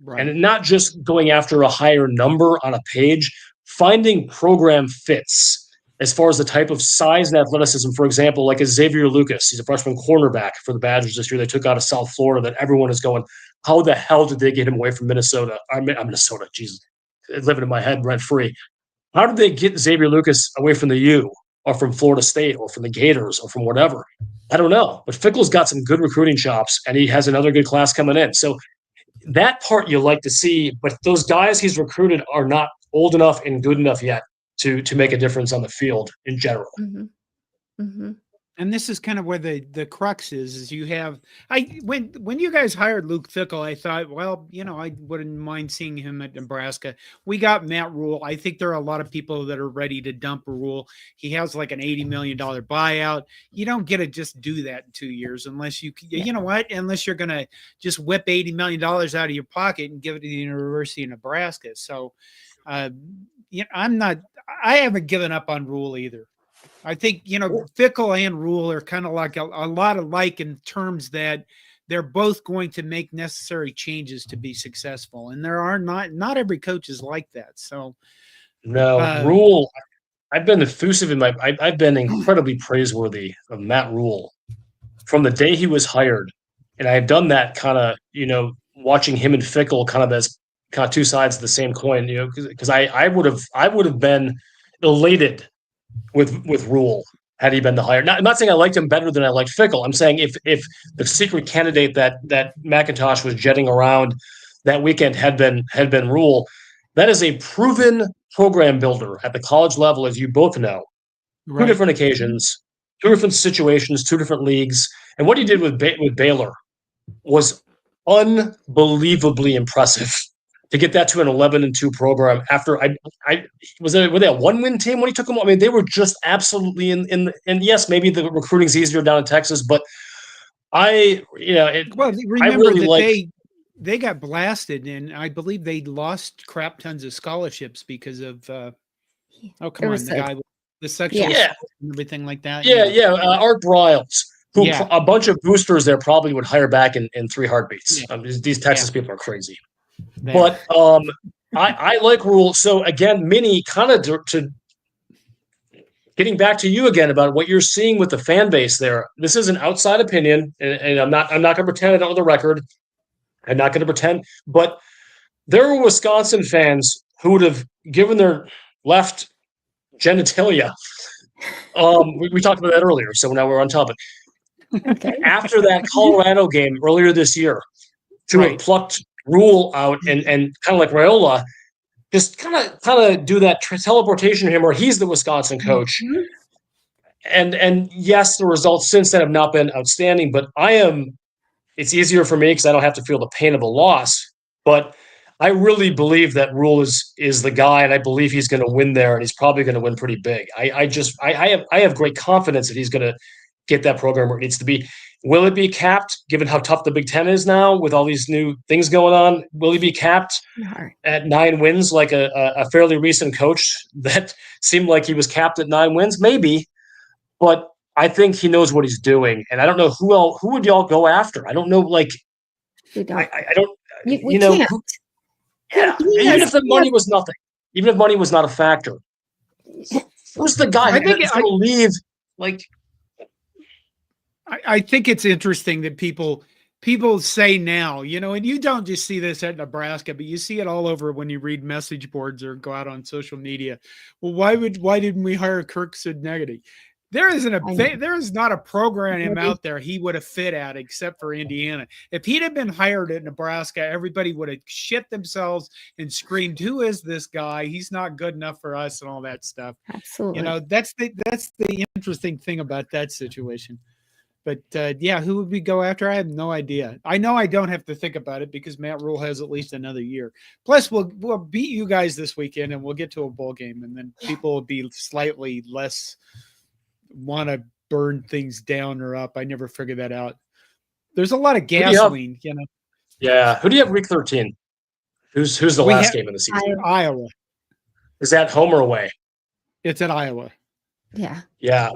Right. And not just going after a higher number on a page, finding program fits as far as the type of size and athleticism. For example, like a Xavier Lucas, he's a freshman cornerback for the Badgers this year. They took out of South Florida that everyone is going, how the hell did they get him away from Minnesota? I'm Minnesota, Jesus, living in my head rent-free. How did they get Xavier Lucas away from the U or from Florida State or from the Gators or from whatever? I don't know. But Fickell's got some good recruiting chops, and he has another good class coming in. So that part you like to see, but those guys he's recruited are not old enough and good enough yet to make a difference on the field in general. Mm-hmm. Mm-hmm. And this is kind of where the crux is you have when you guys hired Luke Fickell, I thought, well, I wouldn't mind seeing him at Nebraska. We got Matt Rhule. I think there are a lot of people that are ready to dump Rhule. He has like an $80 million buyout. You don't get to just do that in 2 years unless unless you're going to just whip $80 million out of your pocket and give it to the University of Nebraska. So, I haven't given up on Rhule either. I think, Fickell and Rhule are kind of like a lot alike in terms that they're both going to make necessary changes to be successful. And there are not every coach is like that. So no, Rhule, I've been effusive I've been incredibly praiseworthy of Matt Rhule from the day he was hired. And I've done that kind of, watching him and Fickell kind of as kind of two sides of the same coin, because I would have been elated with Rhule had he been the hire. I'm not saying I liked him better than I liked Fickell. I'm saying if the secret candidate that McIntosh was jetting around that weekend had been Rhule, that is a proven program builder at the college level, as you both know. Right. Two different occasions, two different situations, two different leagues, and what he did with Baylor was unbelievably impressive. To get that to an 11-2 program after were they a 1-win team when he took them? I mean, they were just absolutely and yes, maybe the recruiting's easier down in Texas, but remember that they got blasted, and I believe they lost crap tons of scholarships because of the guy with the sexual and everything like that. Art Briles, who a bunch of boosters there probably would hire back in 3 heartbeats. These Texas people are crazy. But I like Rhule. So again, Minnie, kind of to getting back to you again about what you're seeing with the fan base there. This is an outside opinion, and I'm not going to pretend I don't know the record. I'm not going to pretend, but there were Wisconsin fans who would have given their left genitalia. We talked about that earlier, so now we're on topic. Okay. After that Colorado game earlier this year, to have plucked Rhule out and kind of like Raiola, just kind of do that teleportation to him where he's the Wisconsin coach. Mm-hmm. And yes, the results since then have not been outstanding, but it's easier for me because I don't have to feel the pain of a loss. But I really believe that Rhule is the guy, and I believe he's going to win there, and he's probably going to win pretty big. I have great confidence that he's going to get that program where it needs to be. Will it be capped, given how tough the Big Ten is now with all these new things going on? Will he be capped at 9 wins like a fairly recent coach that seemed like he was capped at 9 wins? Maybe, but I think he knows what he's doing. And I don't know who would y'all go after? I don't know, like, we don't. I don't, we can't. even if the money was nothing. even if money was not a factor. Who's the guy who's going to leave? Like, I think it's interesting that people say now, and you don't just see this at Nebraska, but you see it all over when you read message boards or go out on social media. Well, why didn't we hire Kirk Cignetti? There is not a program out there he would have fit at except for Indiana. If he'd have been hired at Nebraska, everybody would have shit themselves and screamed, "Who is this guy? He's not good enough for us," and all that stuff. Absolutely. That's the interesting thing about that situation. But who would we go after? I have no idea. I know I don't have to think about it because Matt Rhule has at least another year. Plus, we'll beat you guys this weekend, and we'll get to a bowl game, and then people will be slightly less want to burn things down or up. I never figured that out. There's a lot of gasoline, Yeah. Who do you have week 13? Who's the last game of the season? Iowa. Is that home or away? It's at Iowa. Yeah. Yeah.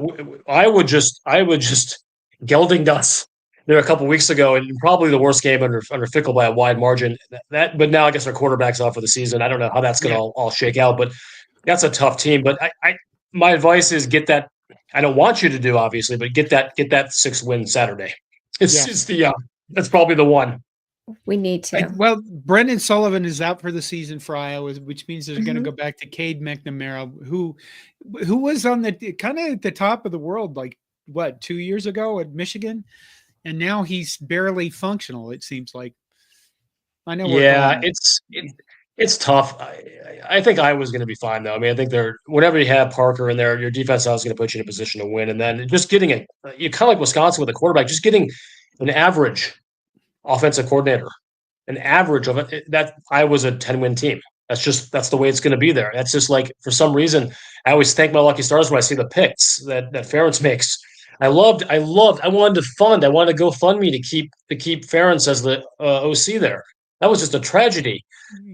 I would just gelding us there a couple weeks ago, and probably the worst game under Fickell by a wide margin. But now I guess our quarterback's off for the season. I don't know how that's going to all shake out, but that's a tough team. But my advice is get that. I don't want you to do, obviously, but get that 6-win Saturday. That's probably the one. We need to. Well, Brendan Sullivan is out for the season for Iowa, which means they're going to go back to Cade McNamara, who was on the kind of at the top of the world, 2 years ago at Michigan, and now he's barely functional. It seems like. I know. Yeah, it's tough. I think Iowa's going to be fine, though. I mean, I think whenever you have Parker in there, your defense is going to put you in a position to win. And then just getting you kind of like Wisconsin with a quarterback, just getting an average offensive coordinator, an average of it. That Iowa's a 10-win team. That's the way it's going to be there. That's just like, for some reason, I always thank my lucky stars when I see the picks that Ferentz makes. I wanted to go fund me to keep Ferentz as the OC there. That was just a tragedy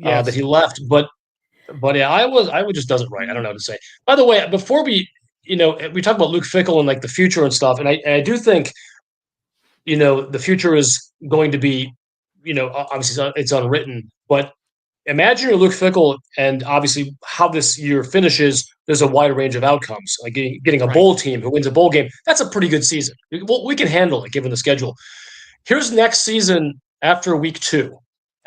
that he left. But yeah, Iowa just does it right. I don't know what to say. By the way, before we talk about Luke Fickell and the future and stuff, and I do think, the future is going to be, obviously it's unwritten, but imagine you're Luke Fickell, and obviously how this year finishes, there's a wide range of outcomes. Like getting a bowl team who wins a bowl game, that's a pretty good season. We can handle it given the schedule. Here's next season after week 2.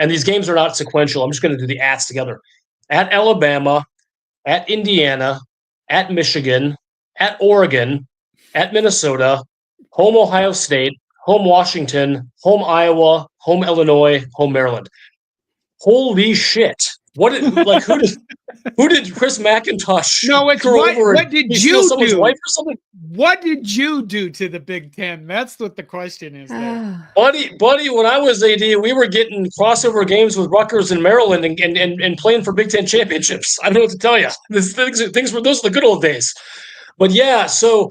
And these games are not sequential. I'm just going to do the ats together. At Alabama, at Indiana, at Michigan, at Oregon, at Minnesota, home Ohio State, home Washington, home Iowa, home Illinois, home Maryland. Holy shit! Who did Chris McIntosh? No, it's what did you do? Wife or something? What did you do to the Big Ten? That's what the question is. Buddy, when I was AD, we were getting crossover games with Rutgers and Maryland and playing for Big Ten championships. I don't know what to tell you. Those are the good old days. But yeah, so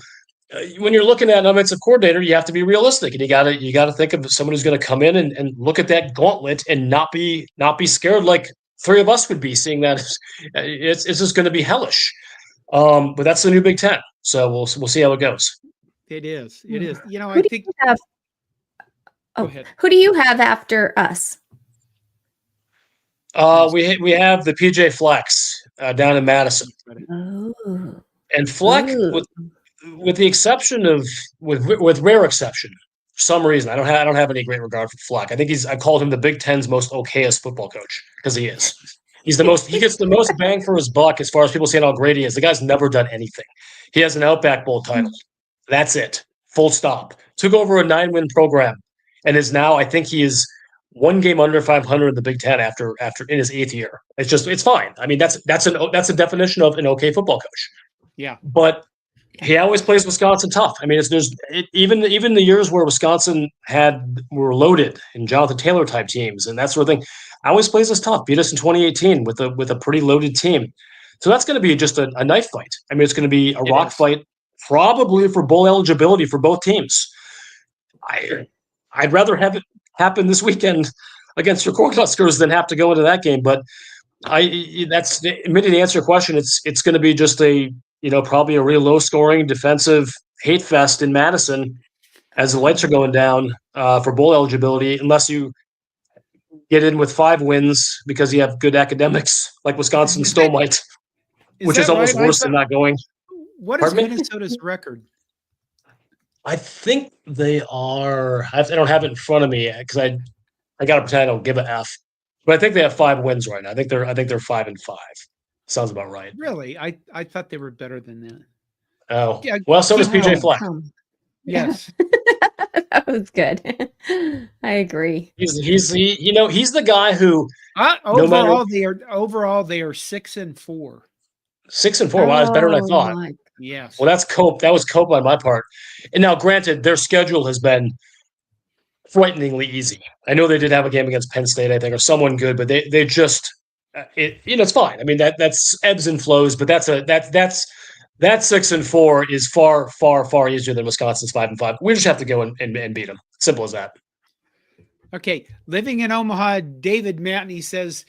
when you're looking at an offensive coordinator, you have to be realistic, and you got to think of someone who's going to come in and look at that gauntlet and not be scared like 3 of us would be, seeing that it's just going to be hellish. But that's the new Big Ten, so we'll see how it goes. It is. I think. Go ahead. Who do you have after us? We have the PJ Flex down in Madison. Oh. And Fleck, with the exception of with rare exception, for some reason, I don't have any great regard for Fleck. I think I called him the Big Ten's most okayest football coach, because he is. He gets the most bang for his buck as far as people saying how great he is. The guy's never done anything. He has an Outback Bowl title. That's it. Full stop. Took over a 9-win program and is now, I think he is 1 game under 500 in the Big Ten after in his 8th year. It's fine. I mean, that's a definition of an okay football coach. Yeah. But he always plays Wisconsin tough. I mean, even the years where Wisconsin were loaded and Jonathan Taylor type teams and that sort of thing, always plays us tough. Beat us in 2018 with a pretty loaded team. So that's going to be just a knife fight. I mean, it's going to be a rock fight, probably for bowl eligibility for both teams. I'd rather have it happen this weekend against your Cornhuskers than have to go into that game. But that's admitting to answer your question. It's going to be just probably a real low scoring defensive hate fest in Madison as the lights are going down for bowl eligibility, unless you get in with 5 wins because you have good academics, like Wisconsin still might, which is almost worse than not going. What is Minnesota's record? I think they are. I don't have it in front of me because I got to pretend I don't give a F. But I think they have 5 wins right now. I think they're 5-5. Sounds about right. Really? I thought they were better than that. Oh, yeah. Well, so does PJ Fleck. Yes. That was good. I agree. He's the guy who overall they are 6-4. 6-4. Wow, that's better than I thought. Yes. Well, that's cope. That was cope on my part. And now, granted, their schedule has been frighteningly easy. I know they did have a game against Penn State, I think, or someone good, but they just it's fine. I mean that's ebbs and flows, but that 6-4 is far, far, far easier than Wisconsin's 5-5. We just have to go and beat them. Simple as that. Okay. Living in Omaha, David Matney says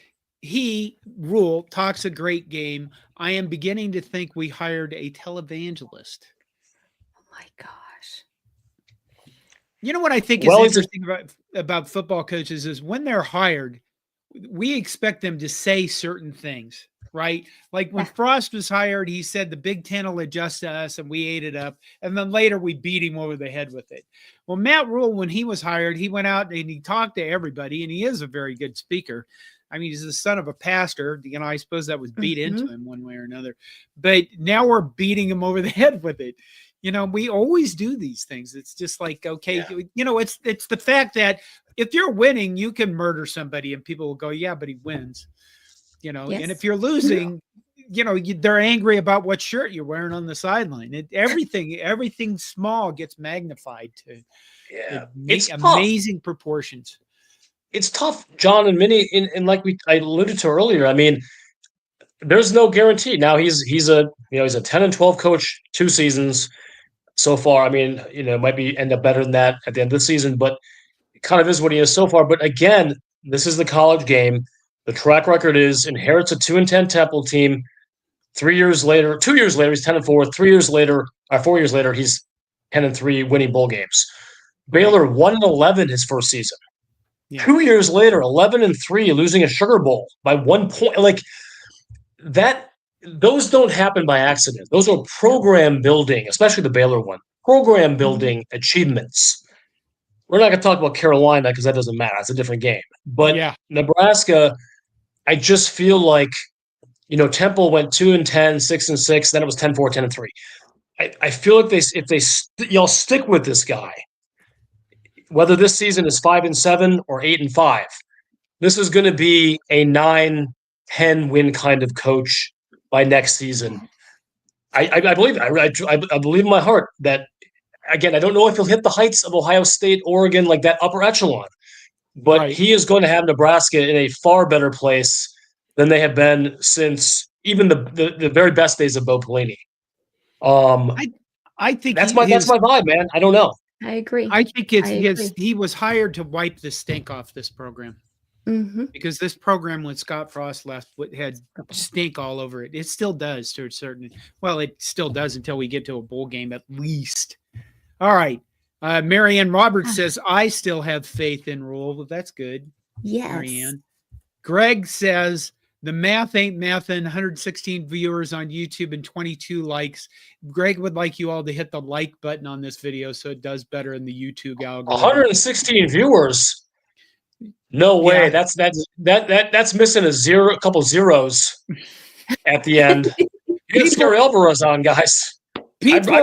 Rhule talks a great game. I am beginning to think we hired a televangelist. Oh my gosh. You know what I think is interesting about football coaches is when they're hired, we expect them to say certain things, right? Like when Frost was hired, he said the Big Ten will adjust to us and we ate it up. And then later we beat him over the head with it. Well, Matt Rhule, when he was hired, he went out and he talked to everybody, and he is a very good speaker. I mean, he's the son of a pastor. You know, I suppose that was beat into him one way or another. But now we're beating him over the head with it. You know, we always do these things. It's just like, okay, you know, it's the fact that if you're winning, you can murder somebody and people will go, yeah, but he wins. You know, and if you're losing, you know, they're angry about what shirt you're wearing on the sideline. Everything small gets magnified to it's amazing proportions. It's tough, John, and Minnie, and like I alluded to earlier. I mean, there's no guarantee. Now he's a 10-12 coach, 2 seasons so far. I mean, you know, it might end up better than that at the end of the season, but it kind of is what he is so far. But again, this is the college game. The track record is inherits a 2-10 Temple team. 2 years later, he's 10-4. 4 years later, he's 10-3, winning bowl games. Baylor 1-11 his first season. Yeah. 2 years later, 11-3, losing a Sugar Bowl by 1 point. Like that, those don't happen by accident. Those are program building, especially the Baylor one. Program building achievements. We're not going to talk about Carolina because that doesn't matter. It's a different game. But Nebraska, I just feel like, you know, Temple went 2-10, 6-6, then it was 10-4, 10-3. I feel like y'all stick with this guy, whether this season is 5-7 or 8-5, this is going to be a 9-10 win kind of coach by next season. I believe I believe in my heart that, again, I don't know if he'll hit the heights of Ohio State, Oregon, like that upper echelon, but he is going to have Nebraska in a far better place than they have been since even the very best days of Bo Pelini. I think that's my vibe, man. I don't know. I agree. I think he was hired to wipe the stink off this program. Because this program, when Scott Frost left, had stink all over it. It still does to a certain. Well, it still does until we get to a bowl game, at least. All right. Marianne Roberts says, I still have faith in Rhule. Well, that's good. Yes. Marianne. Greg says, the math ain't mathin'. 116 viewers on YouTube and 22 likes. Greg would like you all to hit the like button on this video so it does better in the YouTube algorithm. 116 viewers. No way. Yeah. That's missing a couple zeros at the end. Get Scary Alvarez on, guys. People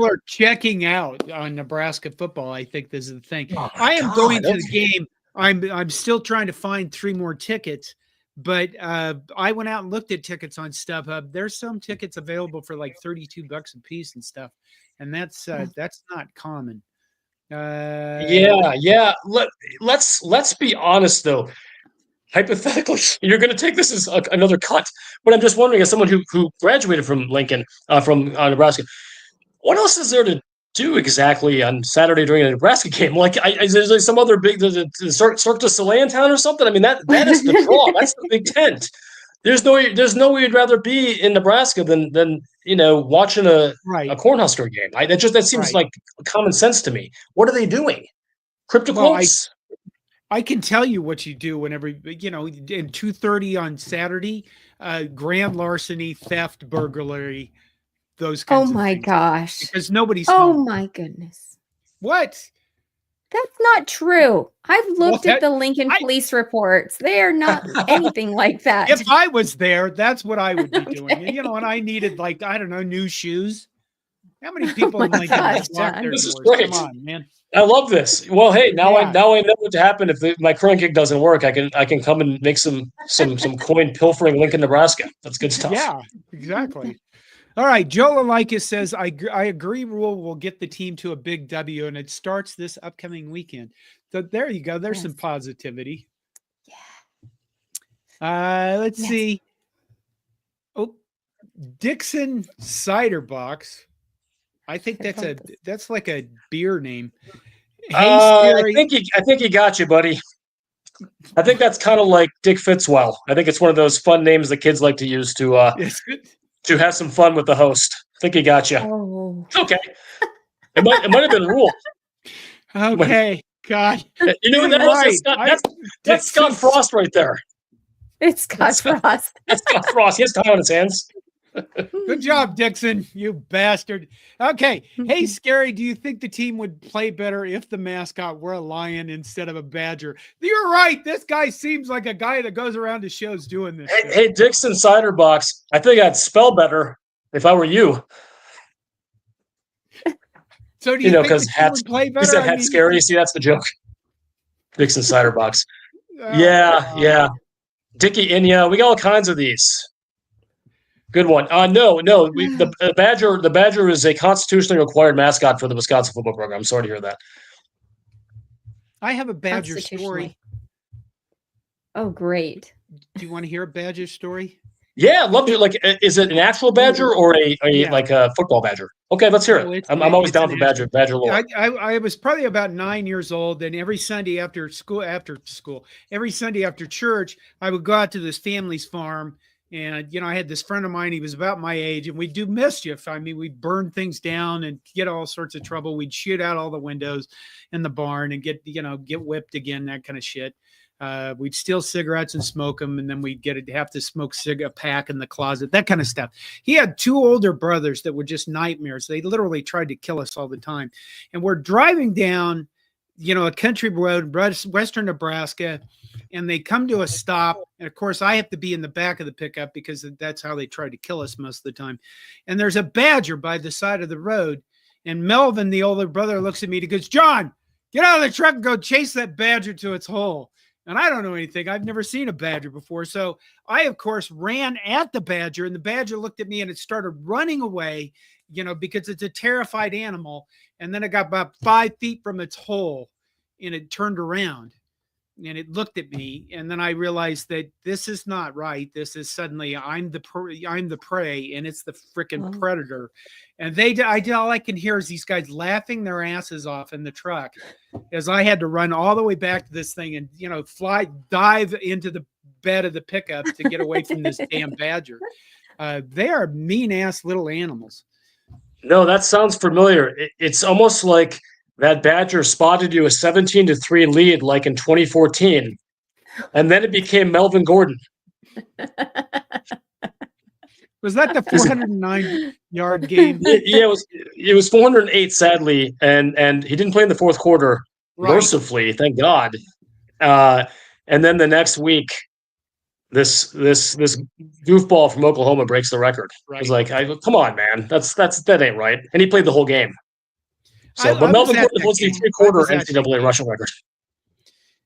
are checking out on Nebraska football. I think this is the thing. Oh I am going to the game. I'm still trying to find 3 more tickets, but I went out and looked at tickets on StubHub. There's some tickets available for like $32 a piece and stuff, and that's not common. Let's be honest though. Hypothetically, you're going to take this as another cut, but I'm just wondering, as someone who graduated from Lincoln, from Nebraska, what else is there to do exactly on Saturday during a Nebraska game? Like, is there some other big Cirque du Soleil in town or something? I mean, that is the draw. That's the big tent. There's no way you'd rather be in Nebraska than you know, watching a Cornhusker game. That seems like common sense to me. What are they doing? Crypto quotes? I can tell you what you do whenever, in 2:30 on Saturday, grand larceny, theft, burglary, those Oh kinds of my things. gosh. Because nobody's Oh home. my goodness. What? That's not true. I've looked at that- the Lincoln police reports. They are not anything like that. If I was there, that's what I would be doing. Okay. And I needed, like, I don't know, new shoes. How many people Oh in my Lincoln gosh, lock John. their This is doors? great. Come on, man. I love this. Well, hey, now Yeah. I know what to happen if my current gig doesn't work. I can come and make some coin pilfering Lincoln, Nebraska. That's good stuff. Yeah, exactly. All right, Joe Lalikis says, I agree Rhule will get the team to a big W, and it starts this upcoming weekend. So there you go. There's some positivity. Yeah. Let's see. Oh, Dixon Cider Box. I think that's like a beer name. Hey, I think he got you, buddy. I think that's kind of like Dick Fitzwell. I think it's one of those fun names that kids like to use to have some fun with the host. I think he got you. Oh. Okay. It might have been Rhule. Okay. God. You know what that is? That's Scott Frost right there. It's Scott Frost. That's Scott Frost. He has time on his hands. Good job, Dixon, you bastard. Okay. Hey, Scary, do you think the team would play better if the mascot were a lion instead of a badger? You're right. This guy seems like a guy that goes around to shows doing this. Hey, Dixon Cider Box. I think I'd spell better if I were you. So do you think because hats would play better? He said hat's scary. See, that's the joke. Dixon Cider Box. Yeah. Dickie Inya. We got all kinds of these. Good one. No. The Badger is a constitutionally required mascot for the Wisconsin football program. I'm sorry to hear that. I have a Badger story. Oh, great. Do you want to hear a Badger story? Yeah, I'd love to. Like, is it an actual Badger or like a football Badger? Okay, let's hear it. I'm always down for Badger lore. I was probably about 9 years old, and every Sunday after church, I would go out to this family's farm. And, I had this friend of mine, he was about my age, and we'd do mischief. I mean, we'd burn things down and get all sorts of trouble. We'd shoot out all the windows in the barn and get whipped again, that kind of shit. We'd steal cigarettes and smoke them, and then we'd have to smoke a pack in the closet, that kind of stuff. He had two older brothers that were just nightmares. They literally tried to kill us all the time. And we're driving down, a country road, western Nebraska, and they come to a stop. And of course, I have to be in the back of the pickup because that's how they tried to kill us most of the time. And there's a badger by the side of the road. And Melvin, the older brother, looks at me and he goes, "John, get out of the truck and go chase that badger to its hole." And I don't know anything. I've never seen a badger before. So I, of course, ran at the badger, and the badger looked at me and it started running away, because it's a terrified animal. And then it got about 5 feet from its hole and it turned around and it looked at me. And then I realized that this is not right. This is suddenly I'm the prey and it's the freaking predator. And all I can hear is these guys laughing their asses off in the truck as I had to run all the way back to this thing and, dive into the bed of the pickup to get away from this damn badger. They are mean ass little animals. No, that sounds familiar. It's almost like that badger spotted you a 17-3 lead, like in 2014, and then it became Melvin Gordon. Was that the 409-yard game? Yeah, it was 408, sadly, and he didn't play in the fourth quarter. Right. Mercifully, thank God. And then the next week, this goofball from Oklahoma breaks the record. Right. It was like, come on, man, that ain't right. And he played the whole game. So, but Melvin Gordon holds the three-quarter NCAA rushing record.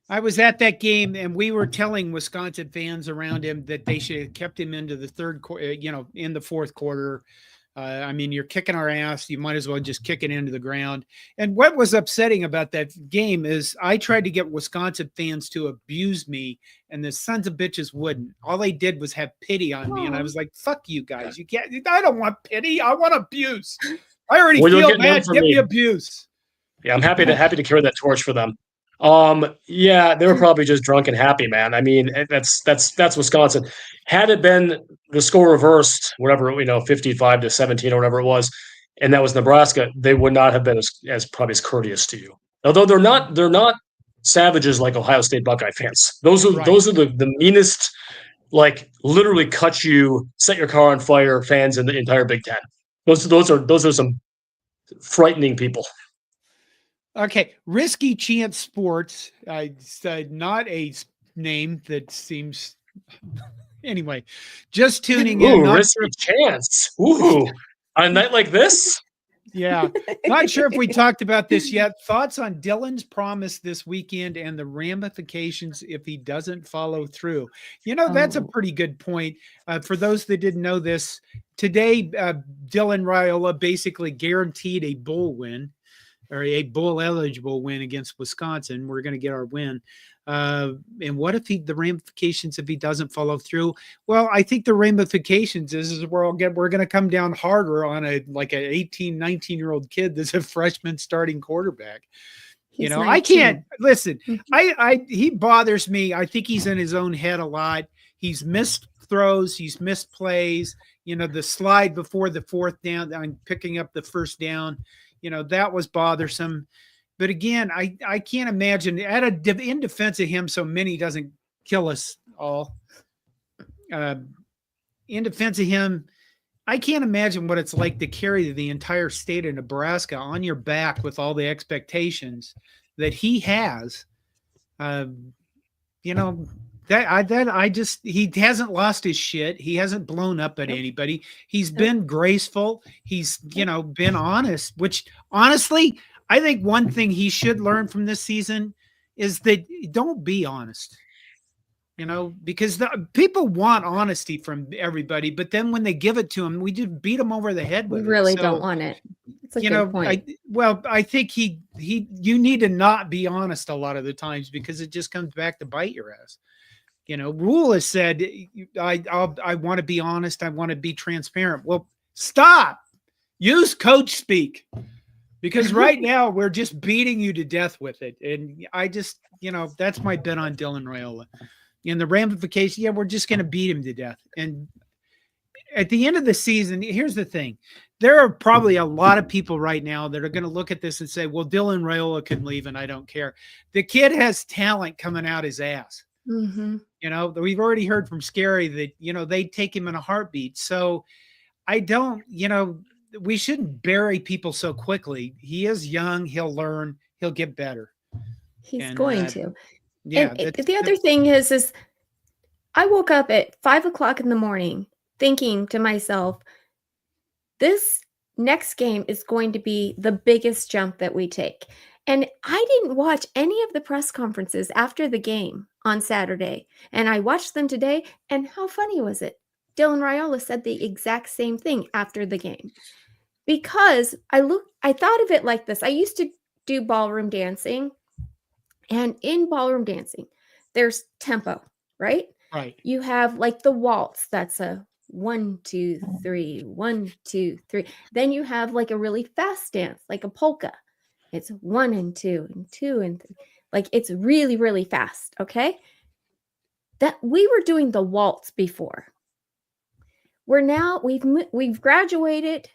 I was at that game, and we were telling Wisconsin fans around him that they should have kept him into the third quarter, in the fourth quarter. I mean, you're kicking our ass. You might as well just kick it into the ground. And what was upsetting about that game is I tried to get Wisconsin fans to abuse me, and the sons of bitches wouldn't. All they did was have pity on me, and I was like, "Fuck you guys! You can't. I don't want pity. I want abuse. I already feel bad. Give me abuse." Yeah, I'm happy to carry that torch for them. Yeah, they were probably just drunk and happy, man. I mean, that's Wisconsin. Had it been the score reversed, whatever, 55-17 or whatever it was, and that was Nebraska, they would not have been as probably as courteous to you. Although they're not savages like Ohio State Buckeye fans. Those are the meanest, like literally cut you, set your car on fire fans in the entire Big Ten. Those are some frightening people. Okay, Risky Chance Sports. I said not a name that seems. Anyway, just tuning in. Ooh, Risky Chance. Ooh, on a night like this. Yeah, not sure if we talked about this yet. Thoughts on Dylan's promise this weekend and the ramifications if he doesn't follow through? That's a pretty good point. For those that didn't know this, today Dylan Raiola basically guaranteed a bowl win, or a bowl eligible win against Wisconsin. We're going to get our win. And what if the ramifications if he doesn't follow through? Well, I think the ramifications is we're going to come down harder on an 18, 19-year-old kid that's a freshman starting quarterback. He's 19. I can't listen. He bothers me. I think he's in his own head a lot. He's missed throws. He's missed plays. The slide before the fourth down, I'm picking up the first down. That was bothersome. But again, I can't imagine in defense of him, so many doesn't kill us all. In defense of him, I can't imagine what it's like to carry the entire state of Nebraska on your back with all the expectations that he has. He hasn't lost his shit. He hasn't blown up at anybody. He's been graceful. He's, been honest, which honestly, I think one thing he should learn from this season is that don't be honest, because people want honesty from everybody, but then when they give it to him, we just beat them over the head with it. We really don't want it. It's a good point. I think you need to not be honest a lot of the times because it just comes back to bite your ass. Rhule has said, I want to be honest. I want to be transparent. Well, stop. Use coach speak. Because right now we're just beating you to death with it. And I just, that's my bet on Dylan Raiola. And the ramification, we're just going to beat him to death. And at the end of the season, here's the thing. There are probably a lot of people right now that are going to look at this and say, well, Dylan Raiola can leave and I don't care. The kid has talent coming out his ass. Mm-hmm. We've already heard from Scary that, they take him in a heartbeat. So I don't, we shouldn't bury people so quickly. He is young. He'll learn. He'll get better. He's going to. Yeah. And the other thing is I woke up at 5:00 in the morning thinking to myself, this next game is going to be the biggest jump that we take. And I didn't watch any of the press conferences after the game on Saturday. And I watched them today. And how funny was it? Dylan Raiola said the exact same thing after the game. Because I thought of it like this. I used to do ballroom dancing. And in ballroom dancing, there's tempo, right? Right. You have like the waltz. That's a 1, 2, 3, 1, 2, 3. Then you have like a really fast dance, like a polka. It's 1 and 2 and 2 and 3. Like it's really, really fast. Okay. That we were doing the waltz before. We've graduated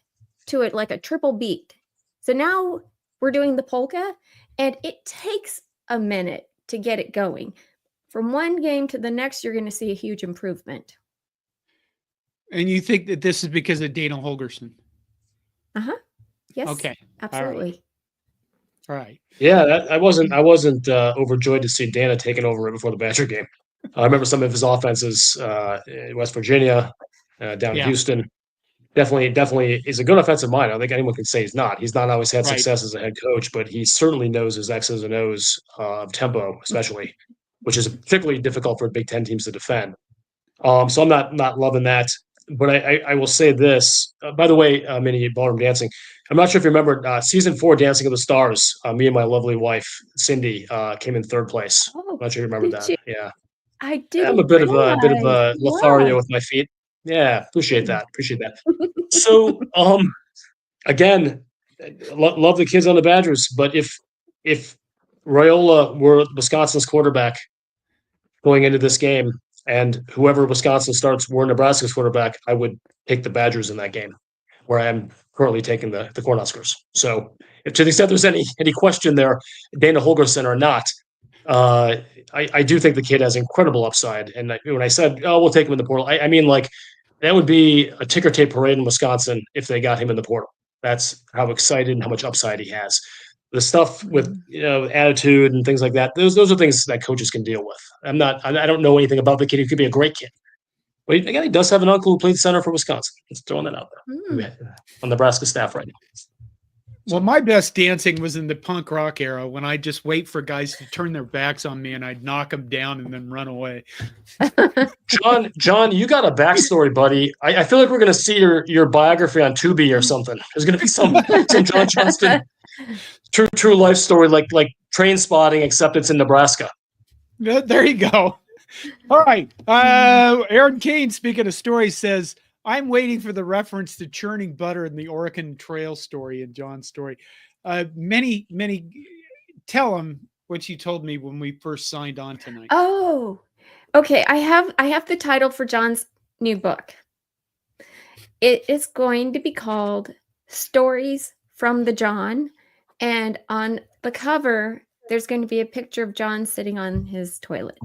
to it like a triple beat. So now we're doing the polka, and it takes a minute to get it going. From one game to the next, you're going to see a huge improvement. And you think that this is because of Dana Holgerson? Uh-huh. Yes. Okay. Absolutely. All right. Yeah, I wasn't overjoyed to see Dana taking over right before the Badger game. I remember some of his offenses in West Virginia, down in Houston. Definitely is a good offensive mind. I don't think anyone can say he's not. He's not always had success as a head coach, but he certainly knows his X's and O's of tempo, especially, which is particularly difficult for Big Ten teams to defend. So I'm not loving that. But I will say this. By the way, Mini Ballroom Dancing, I'm not sure if you remember season 4 Dancing of the Stars. Me and my lovely wife, Cindy, came in 3rd place. I'm not sure you remember that. Yeah. I did. I'm a bit of a Lothario with my feet. Yeah, appreciate that. So, again, love the kids on the Badgers, but if Raiola were Wisconsin's quarterback going into this game, and whoever Wisconsin starts were Nebraska's quarterback, I would take the Badgers in that game, where I am currently taking the Cornhuskers. So, if to the extent there's any question there, Dana Holgerson or not, I do think the kid has incredible upside. And when I said, "Oh, we'll take him in the portal," I mean, like, that would be a ticker tape parade in Wisconsin if they got him in the portal. That's how excited and how much upside he has. The stuff with attitude and things like that, those are things that coaches can deal with. I don't know anything about the kid. He could be a great kid. But again, he does have an uncle who played center for Wisconsin. Just throwing that out there. On the Nebraska staff right now. Well, my best dancing was in the punk rock era when I just wait for guys to turn their backs on me and I'd knock them down and then run away. John, you got a backstory, buddy. I feel like we're going to see your biography on Tubi or something. There's going to be some John Johnston true life story, like train spotting, except it's in Nebraska. There you go. All right. Aaron Kane, speaking of stories, says, I'm waiting for the reference to churning butter in the Oregon Trail story in John's story. Many, tell him what you told me when we first signed on tonight. Oh, okay. I have the title for John's new book. It is going to be called Stories from the John. And on the cover, there's going to be a picture of John sitting on his toilet.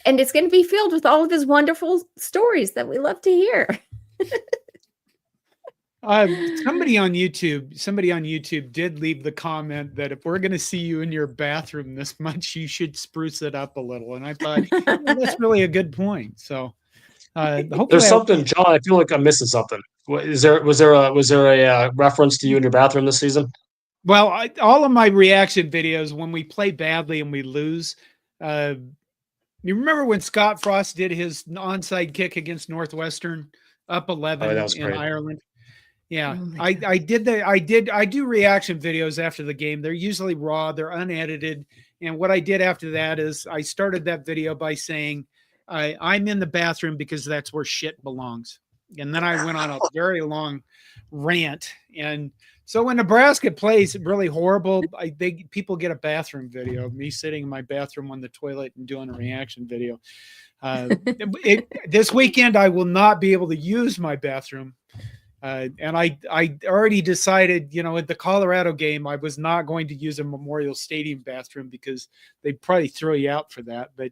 And it's going to be filled with all of his wonderful stories that we love to hear. Somebody on YouTube did leave the comment that if we're going to see you in your bathroom this much, you should spruce it up a little. And I thought, that's really a good point. So there's something, John, I feel like I'm missing something. Was there a reference to you in your bathroom this season? Well, all of my reaction videos when we play badly and we lose, you remember when Scott Frost did his onside kick against Northwestern up 11 in Ireland? Yeah, I did that. I do reaction videos after the game. They're usually raw. They're unedited. And what I did after that is I started that video by saying, I'm in the bathroom because that's where shit belongs. And then I went on a very long rant. And so when Nebraska plays really horrible, people get a bathroom video of me sitting in my bathroom on the toilet and doing a reaction video. This weekend, I will not be able to use my bathroom. And I already decided, at the Colorado game, I was not going to use a Memorial Stadium bathroom because they'd probably throw you out for that. But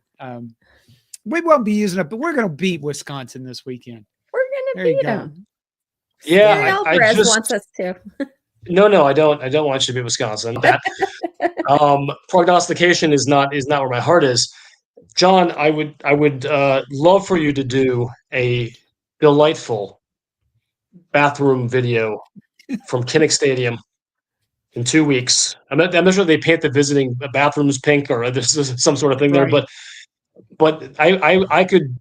we won't be using it, but we're going to beat Wisconsin this weekend. We're going to beat them. Yeah, Alvarez wants us to. No, I don't. I don't want you to beat Wisconsin. That prognostication is not where my heart is. John, I would love for you to do a delightful bathroom video from Kinnick Stadium in 2 weeks. I'm not sure they paint the visiting bathrooms pink or there's some sort of thing there, but I could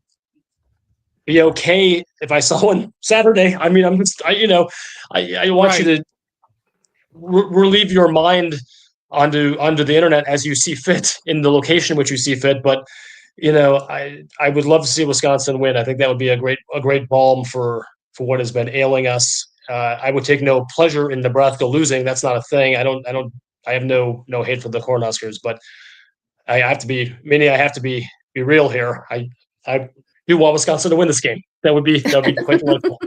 be okay if I saw one Saturday. I mean, I want you to relieve your mind onto the internet as you see fit in the location which you see fit. But I would love to see Wisconsin win. I think that would be a great balm for what has been ailing us. I would take no pleasure in Nebraska losing. That's not a thing. I have no hate for the Cornhuskers, but I have to be real here. I do want Wisconsin to win this game. That would be quite delightful.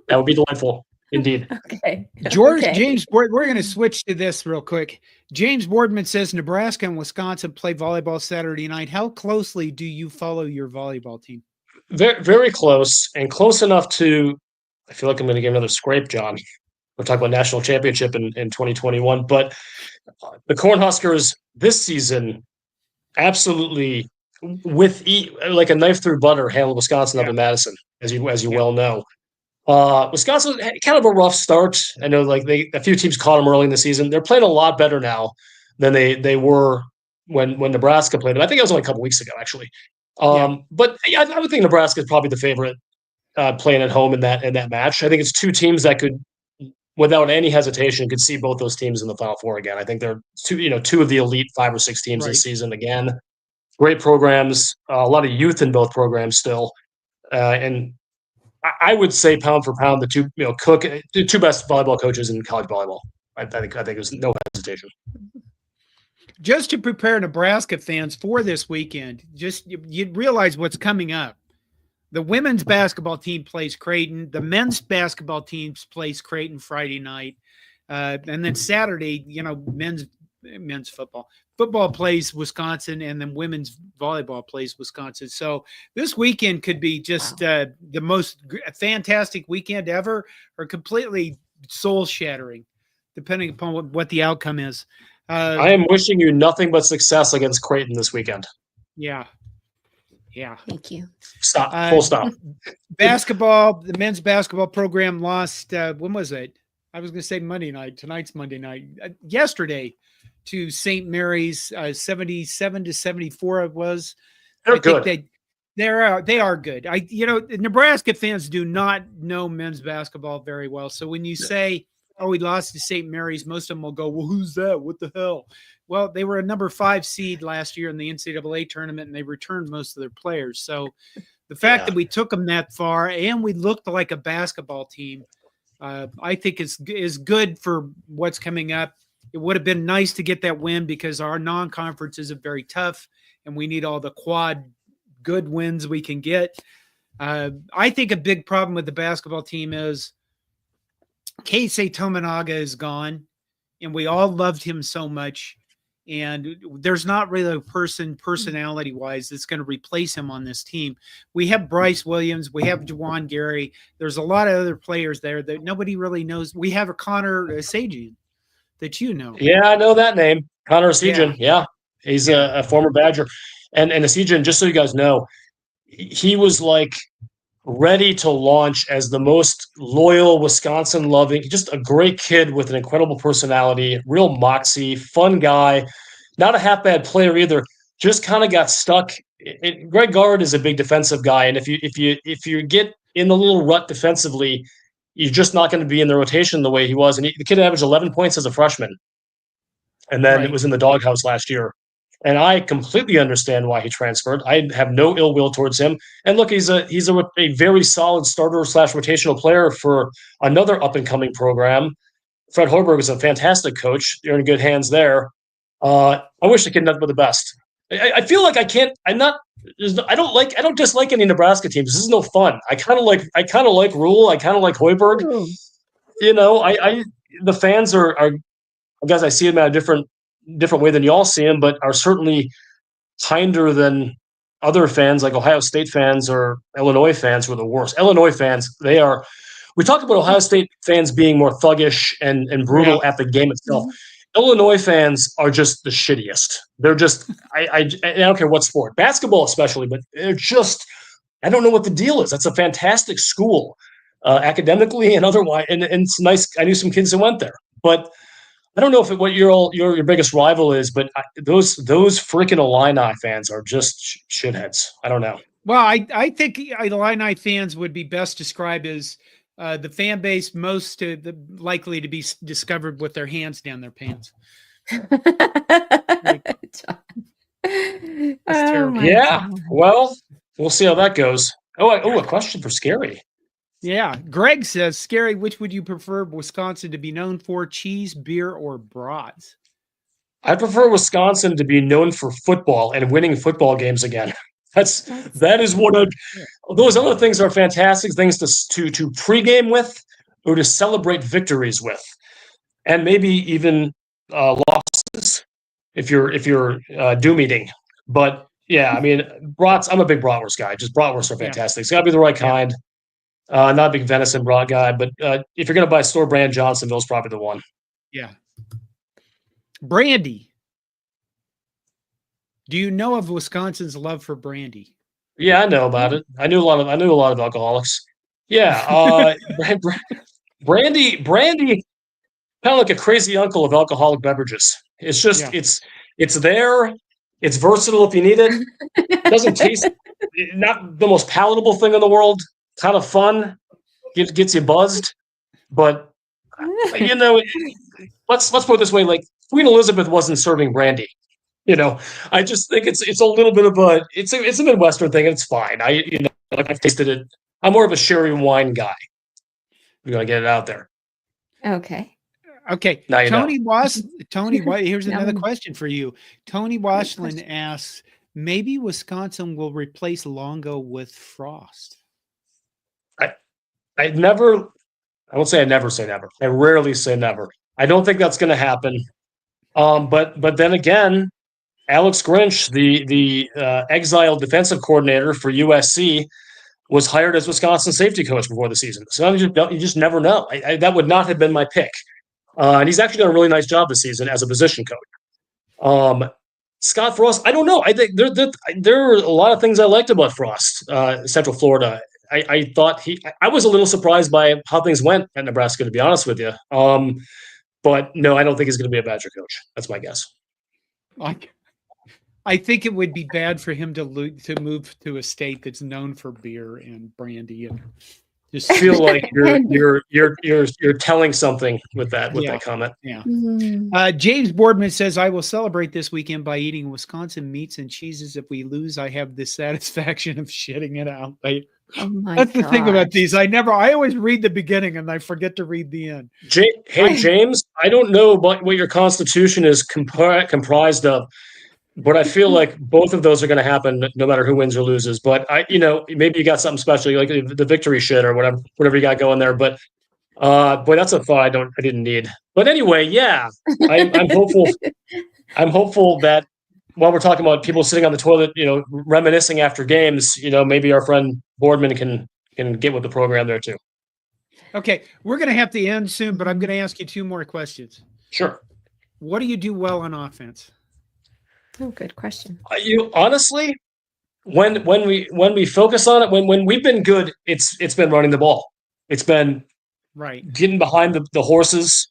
That would be delightful. Indeed. Okay. James, we're going to switch to this real quick. James Boardman says Nebraska and Wisconsin play volleyball Saturday night. How closely do you follow your volleyball team? Very, very close, and close enough to, I feel like I'm going to get another scrape, John. We're talking about national championship in 2021, but the Cornhuskers this season absolutely like a knife through butter handled Wisconsin up in Madison, as you well know. Wisconsin had kind of a rough start. I know, a few teams caught them early in the season. They're playing a lot better now than they were when Nebraska played them. I think it was only a couple weeks ago, actually. But I would think Nebraska is probably the favorite playing at home in that match. I think it's two teams that could, without any hesitation, could see both those teams in the Final Four again. I think they're two of the elite 5 or 6 teams this season again. Great programs, a lot of youth in both programs still, and I would say pound for pound the two best volleyball coaches in college volleyball. I think there's no hesitation. Just to prepare Nebraska fans for this weekend, you realize what's coming up. The women's basketball team plays Creighton. The men's basketball team plays Creighton Friday night. And then Saturday, men's men's football. Football plays Wisconsin, and then women's volleyball plays Wisconsin. So this weekend could be just the most fantastic weekend ever, or completely soul shattering, depending upon what the outcome is. I am wishing you nothing but success against Creighton this weekend. Yeah. Thank you. Stop. Full stop. Basketball, the men's basketball program lost. When was it? I was going to say Monday night. Tonight's Monday night. Yesterday to St. Mary's, 77-74. It was. They're good. They are good. Nebraska fans do not know men's basketball very well. So when you say, "Oh, we lost to St. Mary's," most of them will go, "Well, who's that? What the hell?" Well, they were a number 5 seed last year in the NCAA tournament, and they returned most of their players. So the fact that we took them that far and we looked like a basketball team, I think is good for what's coming up. It would have been nice to get that win because our non-conference is very tough, and we need all the quad good wins we can get. I think a big problem with the basketball team is Keisei Tominaga is gone, and we all loved him so much. And there's not really a personality-wise that's going to replace him on this team. We have Bryce Williams. We have Juwan Gary. There's a lot of other players there that nobody really knows. We have a Connor Sajian that you know. Yeah, I know that name. Connor Sajian. Yeah. He's a former Badger. And Sajian, just so you guys know, he was like ready to launch as the most loyal, Wisconsin-loving, just a great kid with an incredible personality, real moxie, fun guy, not a half-bad player either. Just kind of got stuck. Greg Gard is a big defensive guy, and if you get in the little rut defensively, you're just not going to be in the rotation the way he was. And the kid averaged 11 points as a freshman, and then it was in the doghouse last year. And I completely understand why he transferred. I have no ill will towards him. And look, he's a very solid starter / rotational player for another up and coming program. Fred Hoiberg is a fantastic coach. You're in good hands there. I wish the kid nothing but the best. I feel like I can't. I don't dislike any Nebraska teams. This is no fun. I kind of like Rhule. I kind of like Hoiberg. Ooh. The fans are. I guess I see them at a different way than y'all see them, but are certainly kinder than other fans like Ohio State fans or Illinois fans who are the worst. Illinois fans, they are. We talked about Ohio State fans being more thuggish and brutal at the game itself. Mm-hmm. Illinois fans are just the shittiest. They're just, I don't care what sport, basketball especially, but they're just, I don't know what the deal is. That's a fantastic school, academically and otherwise, and it's nice. I knew some kids that went there, but I don't know what your biggest rival is, but those freaking Illini fans are just shitheads. I don't know. Well, I think Illini fans would be best described as the fan base most likely to be discovered with their hands down their pants. Yeah. Well, we'll see how that goes. A question for Scary. Yeah. Greg says, Scary, which would you prefer Wisconsin to be known for, cheese, beer, or brats? I prefer Wisconsin to be known for football and winning football games again. That is one of those other things are fantastic things to pregame with or to celebrate victories with, and maybe even losses if you're doom eating. But yeah, I mean, brats. I'm a big bratwurst guy. Just bratwursts are fantastic. It's got to be the right kind. Not a big venison brat guy, but if you're going to buy store brand, Johnsonville's probably the one. Yeah. Brandy. Do you know of Wisconsin's love for brandy? Yeah, I know about it. I knew a lot of alcoholics. Yeah. Brandy, kind of like a crazy uncle of alcoholic beverages. It's just, it's there. It's versatile if you need it. It doesn't taste, not the most palatable thing in the world. Kind of fun, gets you buzzed, but let's put it this way: like Queen Elizabeth wasn't serving brandy. I just think it's a little bit of it's a Midwestern thing, and it's fine. I've tasted it. I'm more of a sherry wine guy. We're gonna get it out there. Okay. Now Tony here's another question for you. Tony Washland asks, maybe Wisconsin will replace Longo with Frost. I won't say I never say never. I rarely say never. I don't think that's going to happen. But then again, Alex Grinch, the exiled defensive coordinator for USC, was hired as Wisconsin safety coach before the season. So you just never know. That would not have been my pick. And he's actually done a really nice job this season as a position coach. Scott Frost, I don't know. I think there are a lot of things I liked about Frost, Central Florida. I thought I was a little surprised by how things went at Nebraska, to be honest with you. But no, I don't think he's going to be a Badger coach. That's my guess. I think it would be bad for him to move to a state that's known for beer and brandy, and just feel like you're telling something with that comment. Yeah. James Boardman says, "I will celebrate this weekend by eating Wisconsin meats and cheeses. If we lose, I have the satisfaction of shitting it out." That's the thing about these. I always read the beginning and I forget to read the end. James, I don't know what your constitution is comprised of, but I feel like both of those are going to happen no matter who wins or loses. But maybe you got something special, like the victory shit or whatever you got going there. But boy, that's a thought I didn't need. But anyway, yeah, I'm hopeful. I'm hopeful that while we're talking about people sitting on the toilet, reminiscing after games, maybe our friend Boardman can get with the program there too. Okay, we're going to have to end soon, but I'm going to ask you two more questions. Sure. What do you do well on offense? Oh, good question. You honestly, when we focus on it, when we've been good, it's been running the ball. It's been getting behind the horses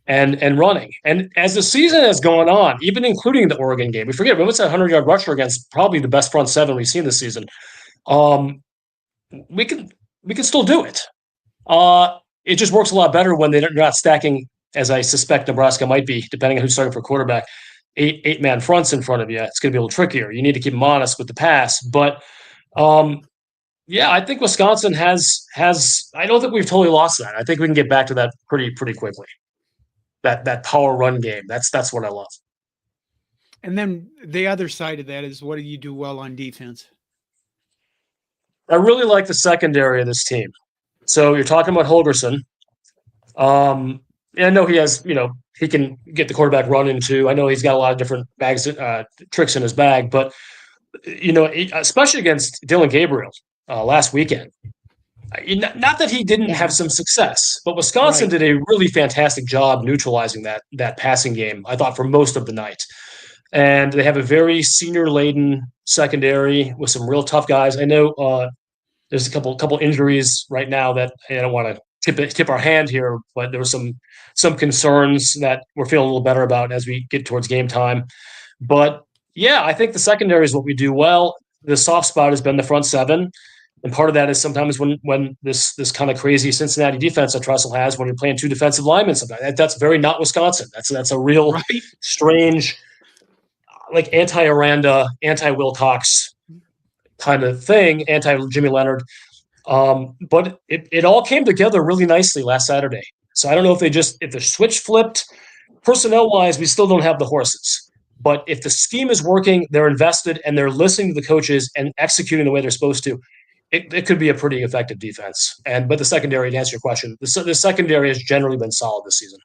and running. And as the season has gone on, even including the Oregon game, we what's that 100-yard rusher against probably the best front seven we've seen this season. We can still do it. It just works a lot better when they're not stacking, as I suspect Nebraska might be, depending on who's starting for quarterback. Eight-man fronts in front of you. It's going to be a little trickier. You need to keep them honest with the pass. But, I think Wisconsin has – I don't think we've totally lost that. I think we can get back to that pretty quickly, that power run game. That's what I love. And then the other side of that is, what do you do well on defense? I really like the secondary of this team. So you're talking about Holgerson. I know he has, he can get the quarterback run into. I know he's got a lot of different tricks in his bag, but especially against Dylan Gabriel last weekend. Not that he didn't have some success, but Wisconsin did a really fantastic job neutralizing that passing game, I thought, for most of the night. And they have a very senior-laden secondary with some real tough guys. I know there's a couple injuries right now that I don't want to tip our hand here, but there were some concerns that we're feeling a little better about as we get towards game time. But yeah, I think the secondary is what we do well. The soft spot has been the front seven. And part of that is sometimes when this kind of crazy Cincinnati defense that Tressel has, when you're playing two defensive linemen, sometimes that's very not Wisconsin. That's a real strange, like anti-Aranda, anti-Wilcox kind of thing, anti-Jimmy Leonard. But it all came together really nicely last Saturday. So I don't know if the switch flipped. Personnel-wise, we still don't have the horses. But if the scheme is working, they're invested, and they're listening to the coaches and executing the way they're supposed to, it could be a pretty effective defense. But the secondary, to answer your question, the secondary has generally been solid this season.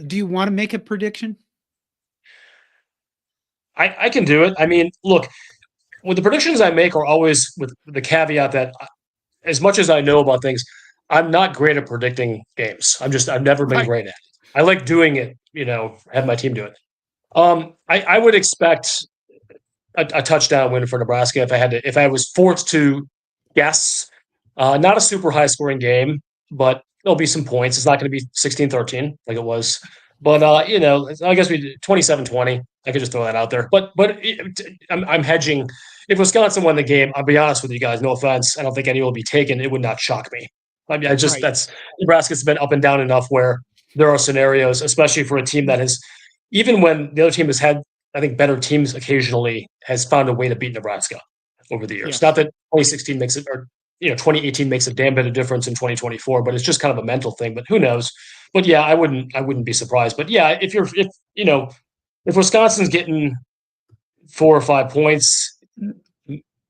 Do you want to make a prediction? I can do it. I mean, look, with the predictions I make are always with the caveat that as much as I know about things, I'm not great at predicting games. I've never been great at it. I like doing it, have my team do it. I would expect a touchdown win for Nebraska if I was forced to guess. Not a super high scoring game, but there'll be some points. It's not going to be 16-13 like it was. But, I guess we 27-20. I could just throw that out there. But I'm hedging. If Wisconsin won the game, I'll be honest with you guys, no offense, I don't think any will be taken. It would not shock me. I mean, that's Nebraska's been up and down enough where there are scenarios, especially for a team that has, even when the other team has had, I think, better teams occasionally, has found a way to beat Nebraska over the years. Yes. Not that 2016 makes it, or 2018 makes a damn bit of difference in 2024, but it's just kind of a mental thing. But who knows? But yeah, I wouldn't be surprised. But yeah, if Wisconsin's getting 4 or 5 points,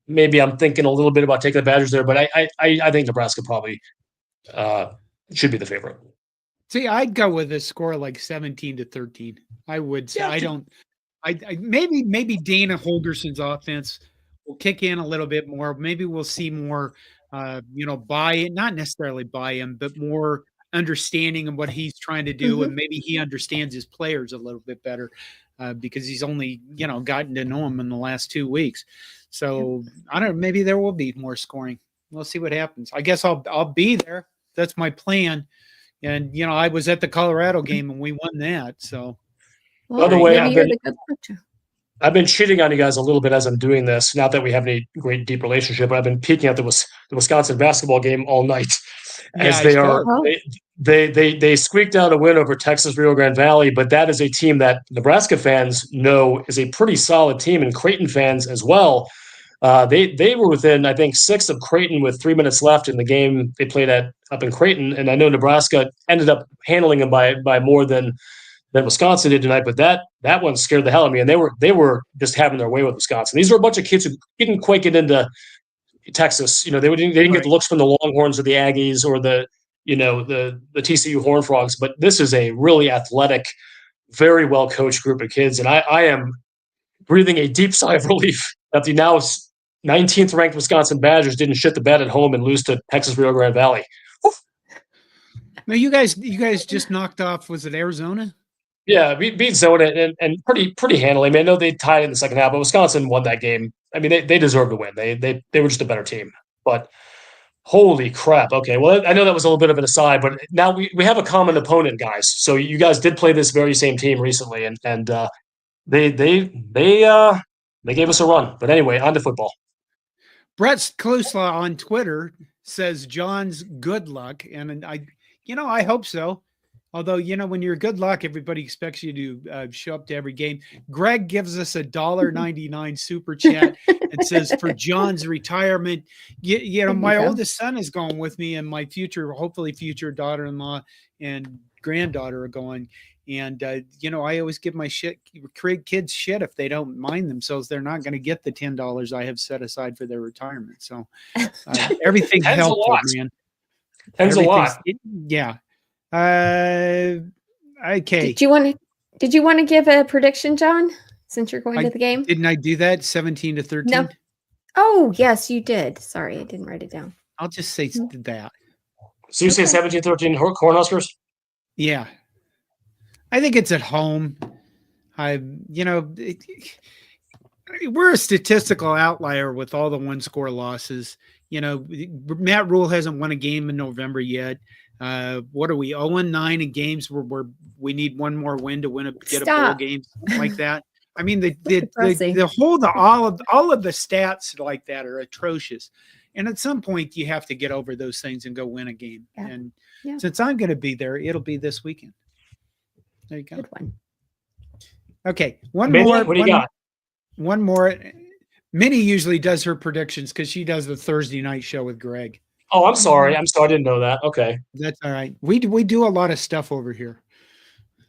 maybe I'm thinking a little bit about taking the Badgers there. But I think Nebraska probably should be the favorite. See, I'd go with a score like 17-13. I would say. Yeah, I don't. Maybe Dana Holgerson's offense will kick in a little bit more. Maybe we'll see more, buy it, not necessarily buy him, but more understanding of what he's trying to do, and maybe he understands his players a little bit better because he's only gotten to know them in the last 2 weeks. So I don't know. Maybe there will be more scoring. We'll see what happens. I guess I'll be there. That's my plan. And I was at the Colorado game and we won that. So. By the way, I've been cheating on you guys a little bit as I'm doing this. Not that we have any great deep relationship, but I've been peeking at the Wisconsin basketball game all night, as they squeaked out a win over Texas Rio Grande Valley. But that is a team that Nebraska fans know is a pretty solid team, and Creighton fans as well. They were within, I think, 6 of Creighton with 3 minutes left in the game they played up in Creighton, and I know Nebraska ended up handling them by more than Wisconsin did tonight, but that one scared the hell out of me, and they were just having their way with Wisconsin. These are a bunch of kids who didn't quite get into Texas. They didn't get the looks from the Longhorns or the Aggies or the TCU Horned Frogs, but this is a really athletic, very well coached group of kids, and I am breathing a deep sigh of relief that the now 19th ranked Wisconsin Badgers didn't shit the bed at home and lose to Texas Rio Grande Valley. No, you guys just knocked off. Was it Arizona? Yeah, beat Zona and pretty handily. I mean, I know they tied in the second half, but Wisconsin won that game. I mean, they deserved to win. They were just a better team. But holy crap! Okay, well, I know that was a little bit of an aside, but now we have a common opponent, guys. So you guys did play this very same team recently, and they gave us a run. But anyway, on to football. Brett Kluslaw on Twitter says John's good luck, and I hope so. Although, when you're good luck, everybody expects you to show up to every game. Greg gives us $1.99 super chat and says, for John's retirement, my oldest son is going with me, and my hopefully future daughter-in-law and granddaughter are going. And, I always give my kids shit if they don't mind themselves. They're not going to get the $10 I have set aside for their retirement. So everything's helpful, man. Thanks a lot. Yeah. Okay. Did you want to give a prediction, John, since you're going to the game? Didn't I do that? 17-13? No. Oh, yes, you did. Sorry, I didn't write it down. I'll just say that. So you say 17-13 Cornhuskers? Yeah. I think it's at home. We're a statistical outlier with all the one-score losses. Matt Rhule hasn't won a game in November yet. What are we, 0-9 in games where we need one more win to get a bowl game, something like that? I mean, all of the stats like that are atrocious. And at some point you have to get over those things and go win a game. Yeah. And since I'm going to be there, it'll be this weekend. There you go. Good one. Okay. One more. What do you got? One more. Minnie usually does her predictions because she does the Thursday night show with Greg. Oh, I'm sorry. I didn't know that. Okay. That's all right. We do a lot of stuff over here.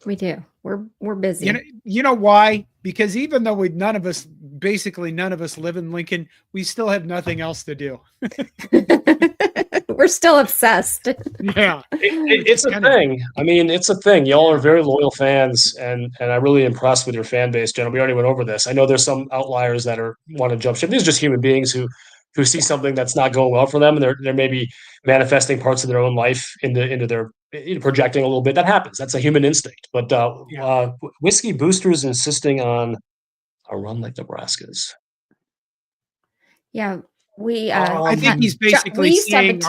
We do. We're busy. You know why? Because even though none of us live in Lincoln, we still have nothing else to do. We're still obsessed. Yeah. It's a thing. I mean, it's a thing. Y'all are very loyal fans, and I'm really impressed with your fan base, Jenna. We already went over this. I know there's some outliers that want to jump ship. These are just human beings who see something that's not going well for them, and they're maybe manifesting parts of their own life into their projecting a little bit. That happens. That's a human instinct. But Whiskey Boosters insisting on a run like Nebraska's. Yeah, I think he's basically saying,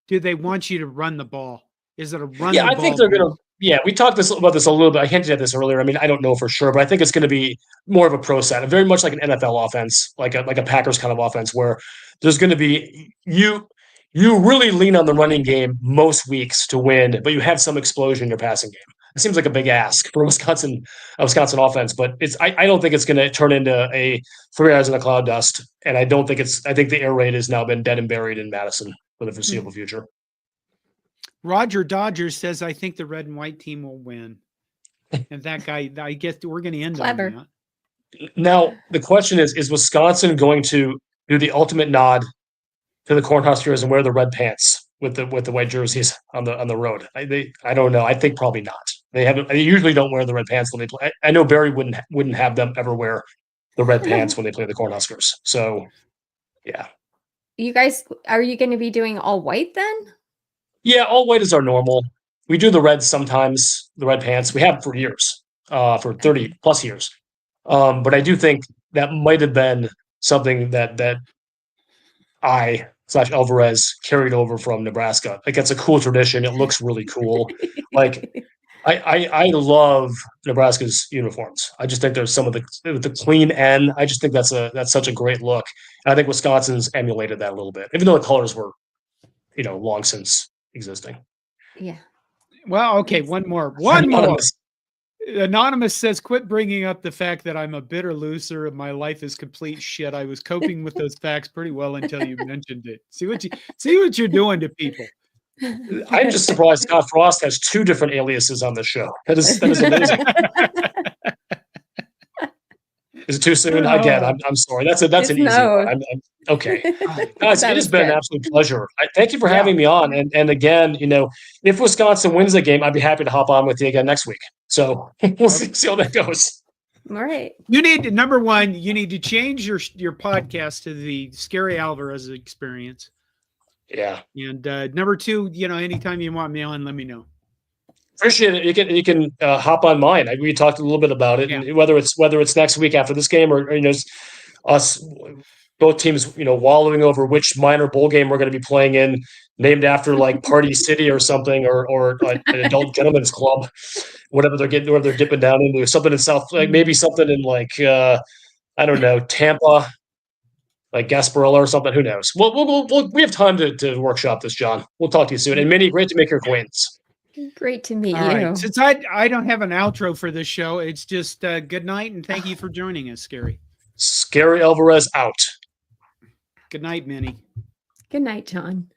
do they want you to run the ball? Is it a run? Yeah, I think they're going to. Yeah, we talked about this a little bit. I hinted at this earlier. I mean, I don't know for sure, but I think it's going to be more of a pro set, very much like an NFL offense, like a Packers kind of offense, where there's going to be you really lean on the running game most weeks to win, but you have some explosion in your passing game. It seems like a big ask for a Wisconsin offense, but I don't think it's going to turn into a 3 hours in a cloud dust, and I think the air raid has now been dead and buried in Madison for the foreseeable future. Roger Dodgers says, I think the red and white team will win. And that guy, I guess we're going to end on that. Now, the question is Wisconsin going to do the ultimate nod to the Cornhuskers and wear the red pants with the white jerseys on the road. I don't know. I think probably not. They usually don't wear the red pants when they play. I know Barry wouldn't have them ever wear the red pants when they play the Cornhuskers. So yeah. You guys, are you going to be doing all white then? Yeah, all white is our normal. We do the reds sometimes, the red pants. We have for years, for 30 plus years. But I do think that might have been something that I/Alvarez carried over from Nebraska. Like, it's a cool tradition. It looks really cool. Like, I love Nebraska's uniforms. I just think there's some of the clean N. I just think that's such a great look. And I think Wisconsin's emulated that a little bit, even though the colors were, long since existing. Yeah. Well, okay, one more. Anonymous says, quit bringing up the fact that I'm a bitter loser and my life is complete shit. I was coping with those facts pretty well until you mentioned it. See what you're doing to people. I'm just surprised Scott Frost has 2 different aliases on the show. That is amazing. Is it too soon? Again, I'm sorry. That's an easy one. I'm okay. Guys, it has been an absolute pleasure. Thank you for having me on. And again, if Wisconsin wins the game, I'd be happy to hop on with you again next week. So we'll see how that goes. All right. You need to, number one, you need to change your podcast to the Scary Alvarez experience. Yeah. And number 2, anytime you want me on, let me know. Appreciate it. You can hop on mine. We talked a little bit about it, and whether it's next week after this game or us both teams wallowing over which minor bowl game we're going to be playing in, named after like Party City or something, or like an adult gentleman's club, whatever they're dipping down into, something in South, like maybe something in like I don't know, Tampa, like Gasparilla or something. Who knows? We have time to workshop this, John. We'll talk to you soon. And Minnie, great to make your acquaintance. Great to meet All you. right. Since I don't have an outro for this show, it's just good night and thank you for joining us, Scary. Scary Alvarez out. Good night, Minnie. Good night, John.